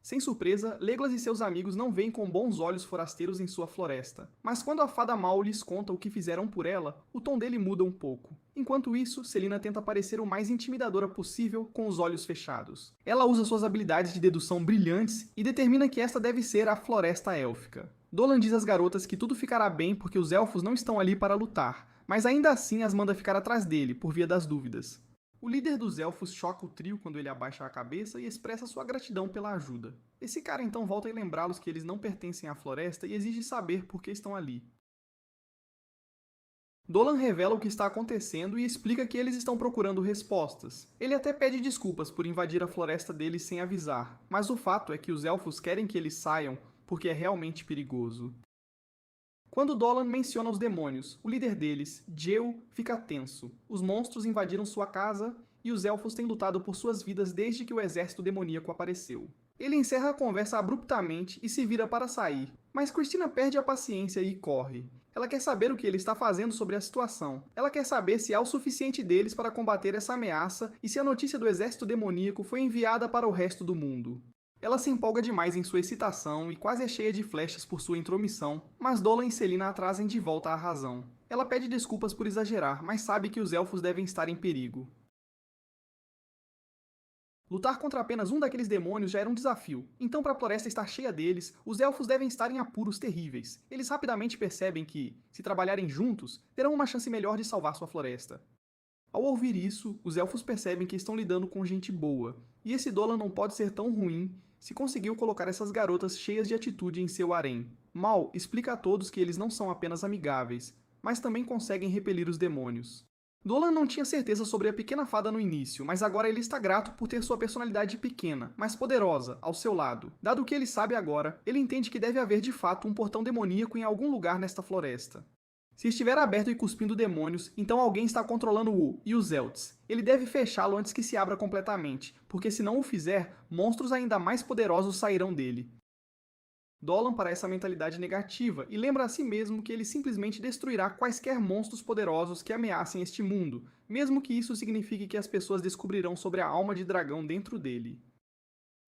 Sem surpresa, Legolas e seus amigos não veem com bons olhos forasteiros em sua floresta. Mas quando a fada Mal lhes conta o que fizeram por ela, o tom dele muda um pouco. Enquanto isso, Selina tenta parecer o mais intimidadora possível com os olhos fechados. Ela usa suas habilidades de dedução brilhantes e determina que esta deve ser a Floresta Élfica. Dolan diz às garotas que tudo ficará bem porque os elfos não estão ali para lutar, mas ainda assim as manda ficar atrás dele, por via das dúvidas. O líder dos elfos choca o trio quando ele abaixa a cabeça e expressa sua gratidão pela ajuda. Esse cara então volta a lembrá-los que eles não pertencem à floresta e exige saber por que estão ali. Dolan revela o que está acontecendo e explica que eles estão procurando respostas. Ele até pede desculpas por invadir a floresta deles sem avisar, mas o fato é que os elfos querem que eles saiam porque é realmente perigoso. Quando Dolan menciona os demônios, o líder deles, Jeu, fica tenso. Os monstros invadiram sua casa e os elfos têm lutado por suas vidas desde que o exército demoníaco apareceu. Ele encerra a conversa abruptamente e se vira para sair, mas Cristina perde a paciência e corre. Ela quer saber o que ele está fazendo sobre a situação. Ela quer saber se há o suficiente deles para combater essa ameaça e se a notícia do exército demoníaco foi enviada para o resto do mundo. Ela se empolga demais em sua excitação e quase é cheia de flechas por sua intromissão, mas Dolan e Selina a trazem de volta à razão. Ela pede desculpas por exagerar, mas sabe que os elfos devem estar em perigo. Lutar contra apenas um daqueles demônios já era um desafio, então para a floresta estar cheia deles, os elfos devem estar em apuros terríveis. Eles rapidamente percebem que, se trabalharem juntos, terão uma chance melhor de salvar sua floresta. Ao ouvir isso, os elfos percebem que estão lidando com gente boa, e esse Dolan não pode ser tão ruim se conseguiu colocar essas garotas cheias de atitude em seu harém. Mal explica a todos que eles não são apenas amigáveis, mas também conseguem repelir os demônios. Dolan não tinha certeza sobre a pequena fada no início, mas agora ele está grato por ter sua personalidade pequena, mas poderosa, ao seu lado. Dado o que ele sabe agora, ele entende que deve haver de fato um portão demoníaco em algum lugar nesta floresta. Se estiver aberto e cuspindo demônios, então alguém está controlando-o e os Elds. Ele deve fechá-lo antes que se abra completamente, porque se não o fizer, monstros ainda mais poderosos sairão dele. Dolan para essa mentalidade negativa e lembra a si mesmo que ele simplesmente destruirá quaisquer monstros poderosos que ameacem este mundo, mesmo que isso signifique que as pessoas descobrirão sobre a alma de dragão dentro dele.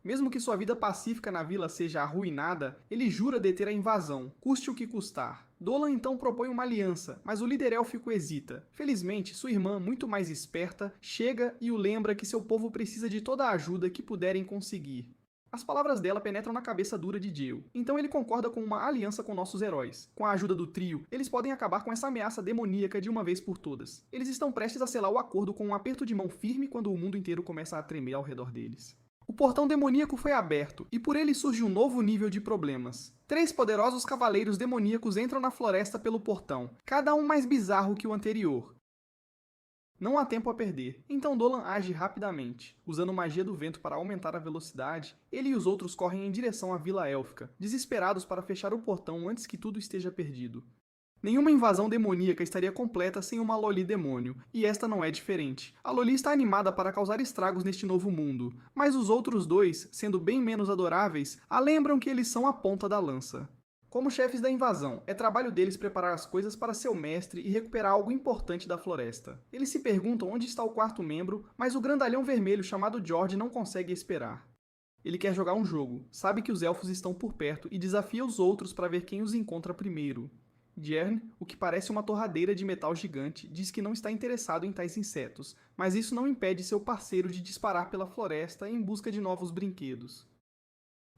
Mesmo que sua vida pacífica na vila seja arruinada, ele jura deter a invasão, custe o que custar. Dolan então propõe uma aliança, mas o líder élfico hesita. Felizmente, sua irmã, muito mais esperta, chega e o lembra que seu povo precisa de toda a ajuda que puderem conseguir. As palavras dela penetram na cabeça dura de Jeu, então ele concorda com uma aliança com nossos heróis. Com a ajuda do trio, eles podem acabar com essa ameaça demoníaca de uma vez por todas. Eles estão prestes a selar o acordo com um aperto de mão firme quando o mundo inteiro começa a tremer ao redor deles. O portão demoníaco foi aberto, e por ele surge um novo nível de problemas. 3 poderosos cavaleiros demoníacos entram na floresta pelo portão, cada um mais bizarro que o anterior. Não há tempo a perder, então Dolan age rapidamente. Usando magia do vento para aumentar a velocidade, ele e os outros correm em direção à Vila Élfica, desesperados para fechar o portão antes que tudo esteja perdido. Nenhuma invasão demoníaca estaria completa sem uma Loli demônio, e esta não é diferente. A Loli está animada para causar estragos neste novo mundo, mas os outros dois, sendo bem menos adoráveis, a lembram que eles são a ponta da lança. Como chefes da invasão, é trabalho deles preparar as coisas para seu mestre e recuperar algo importante da floresta. Eles se perguntam onde está o quarto membro, mas o grandalhão vermelho chamado George não consegue esperar. Ele quer jogar um jogo, sabe que os elfos estão por perto e desafia os outros para ver quem os encontra primeiro. Jern, o que parece uma torradeira de metal gigante, diz que não está interessado em tais insetos, mas isso não impede seu parceiro de disparar pela floresta em busca de novos brinquedos.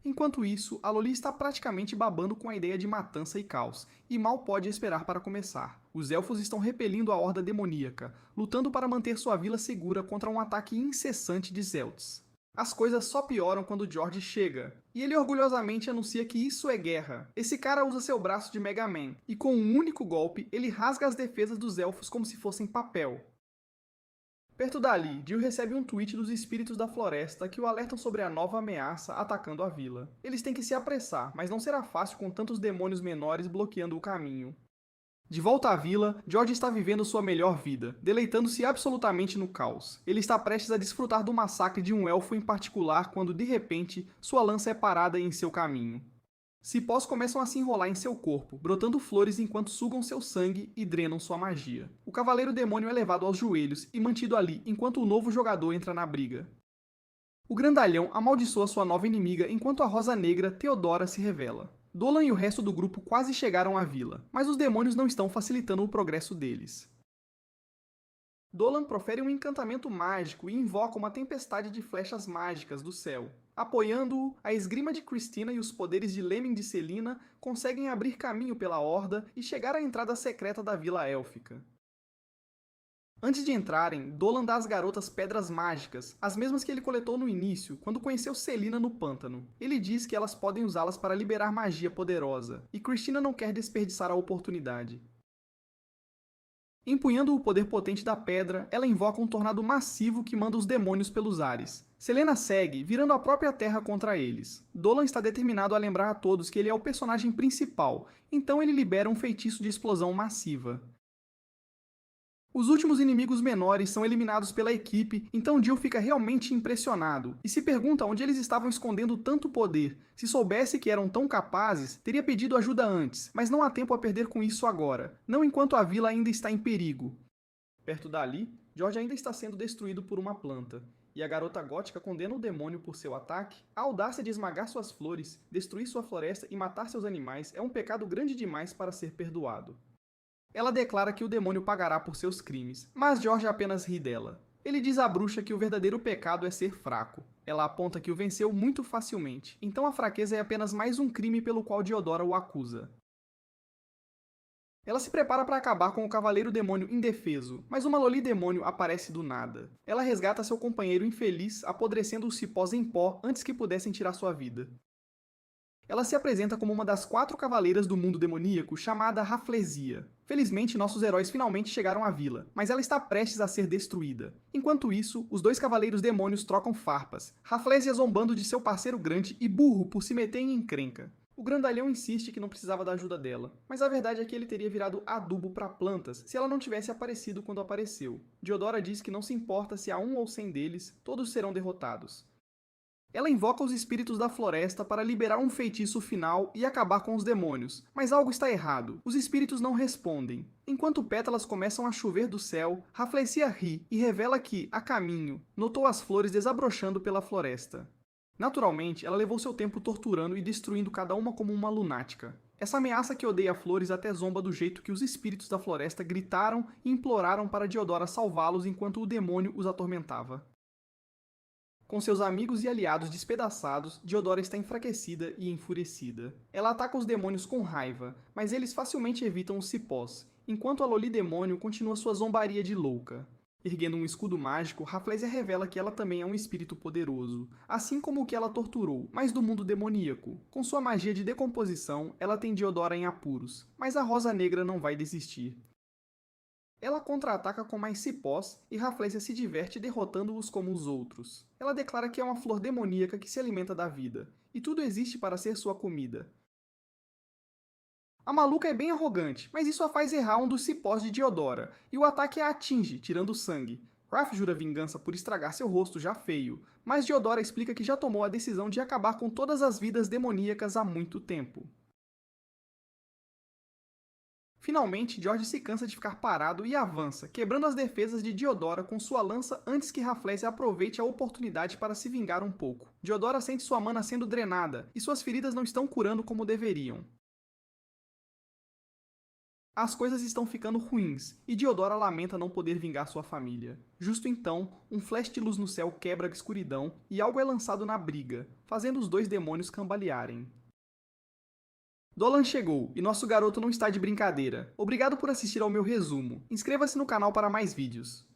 Enquanto isso, a Loli está praticamente babando com a ideia de matança e caos, e mal pode esperar para começar. Os elfos estão repelindo a horda demoníaca, lutando para manter sua vila segura contra um ataque incessante de Zelts. As coisas só pioram quando George chega, e ele orgulhosamente anuncia que isso é guerra. Esse cara usa seu braço de Mega Man, e com um único golpe, ele rasga as defesas dos elfos como se fossem papel. Perto dali, Jill recebe um tweet dos espíritos da floresta que o alertam sobre a nova ameaça atacando a vila. Eles têm que se apressar, mas não será fácil com tantos demônios menores bloqueando o caminho. De volta à vila, George está vivendo sua melhor vida, deleitando-se absolutamente no caos. Ele está prestes a desfrutar do massacre de um elfo em particular quando, de repente, sua lança é parada em seu caminho. Cipós começam a se enrolar em seu corpo, brotando flores enquanto sugam seu sangue e drenam sua magia. O cavaleiro demônio é levado aos joelhos e mantido ali enquanto o novo jogador entra na briga. O grandalhão amaldiçoa sua nova inimiga enquanto a Rosa Negra, Theodora, se revela. Dolan e o resto do grupo quase chegaram à vila, mas os demônios não estão facilitando o progresso deles. Dolan profere um encantamento mágico e invoca uma tempestade de flechas mágicas do céu. Apoiando-o, a esgrima de Cristina e os poderes de Lemming de Selina conseguem abrir caminho pela horda e chegar à entrada secreta da Vila Élfica. Antes de entrarem, Dolan dá às garotas pedras mágicas, as mesmas que ele coletou no início, quando conheceu Selina no pântano. Ele diz que elas podem usá-las para liberar magia poderosa, e Cristina não quer desperdiçar a oportunidade. Empunhando o poder potente da pedra, ela invoca um tornado massivo que manda os demônios pelos ares. Selena segue, virando a própria terra contra eles. Dolan está determinado a lembrar a todos que ele é o personagem principal, então ele libera um feitiço de explosão massiva. Os últimos inimigos menores são eliminados pela equipe, então Jill fica realmente impressionado e se pergunta onde eles estavam escondendo tanto poder. Se soubesse que eram tão capazes, teria pedido ajuda antes, mas não há tempo a perder com isso agora, não enquanto a vila ainda está em perigo. Perto dali, George ainda está sendo destruído por uma planta, e a garota gótica condena o demônio por seu ataque. A audácia de esmagar suas flores, destruir sua floresta e matar seus animais é um pecado grande demais para ser perdoado. Ela declara que o demônio pagará por seus crimes, mas George apenas ri dela. Ele diz à bruxa que o verdadeiro pecado é ser fraco. Ela aponta que o venceu muito facilmente, então a fraqueza é apenas mais um crime pelo qual Diodora o acusa. Ela se prepara para acabar com o cavaleiro demônio indefeso, mas uma Loli demônio aparece do nada. Ela resgata seu companheiro infeliz, apodrecendo os cipós em pó antes que pudessem tirar sua vida. Ela se apresenta como uma das 4 cavaleiras do mundo demoníaco, chamada Rafflesia. Felizmente, nossos heróis finalmente chegaram à vila, mas ela está prestes a ser destruída. Enquanto isso, os 2 cavaleiros demônios trocam farpas, Rafflesia zombando de seu parceiro grande e burro por se meter em encrenca. O grandalhão insiste que não precisava da ajuda dela, mas a verdade é que ele teria virado adubo para plantas se ela não tivesse aparecido quando apareceu. Diodora diz que não se importa se há 1 ou 100 deles, todos serão derrotados. Ela invoca os espíritos da floresta para liberar um feitiço final e acabar com os demônios, mas algo está errado. Os espíritos não respondem. Enquanto pétalas começam a chover do céu, Rafflesia ri e revela que, a caminho, notou as flores desabrochando pela floresta. Naturalmente, ela levou seu tempo torturando e destruindo cada uma como uma lunática. Essa ameaça que odeia flores até zomba do jeito que os espíritos da floresta gritaram e imploraram para Diodora salvá-los enquanto o demônio os atormentava. Com seus amigos e aliados despedaçados, Diodora está enfraquecida e enfurecida. Ela ataca os demônios com raiva, mas eles facilmente evitam os cipós, enquanto a Loli demônio continua sua zombaria de louca. Erguendo um escudo mágico, Rafflesia revela que ela também é um espírito poderoso, assim como o que ela torturou, mas do mundo demoníaco. Com sua magia de decomposição, ela tem Diodora em apuros, mas a Rosa Negra não vai desistir. Ela contra-ataca com mais cipós e Rafflesia se diverte derrotando-os como os outros. Ela declara que é uma flor demoníaca que se alimenta da vida, e tudo existe para ser sua comida. A maluca é bem arrogante, mas isso a faz errar um dos cipós de Diodora, e o ataque a atinge, tirando sangue. Raph jura vingança por estragar seu rosto já feio, mas Diodora explica que já tomou a decisão de acabar com todas as vidas demoníacas há muito tempo. Finalmente, George se cansa de ficar parado e avança, quebrando as defesas de Diodora com sua lança antes que Rafflesia aproveite a oportunidade para se vingar um pouco. Diodora sente sua mana sendo drenada, e suas feridas não estão curando como deveriam. As coisas estão ficando ruins, e Diodora lamenta não poder vingar sua família. Justo então, um flash de luz no céu quebra a escuridão, e algo é lançado na briga, fazendo os 2 demônios cambalearem. Dolan chegou, e nosso garoto não está de brincadeira. Obrigado por assistir ao meu resumo. Inscreva-se no canal para mais vídeos.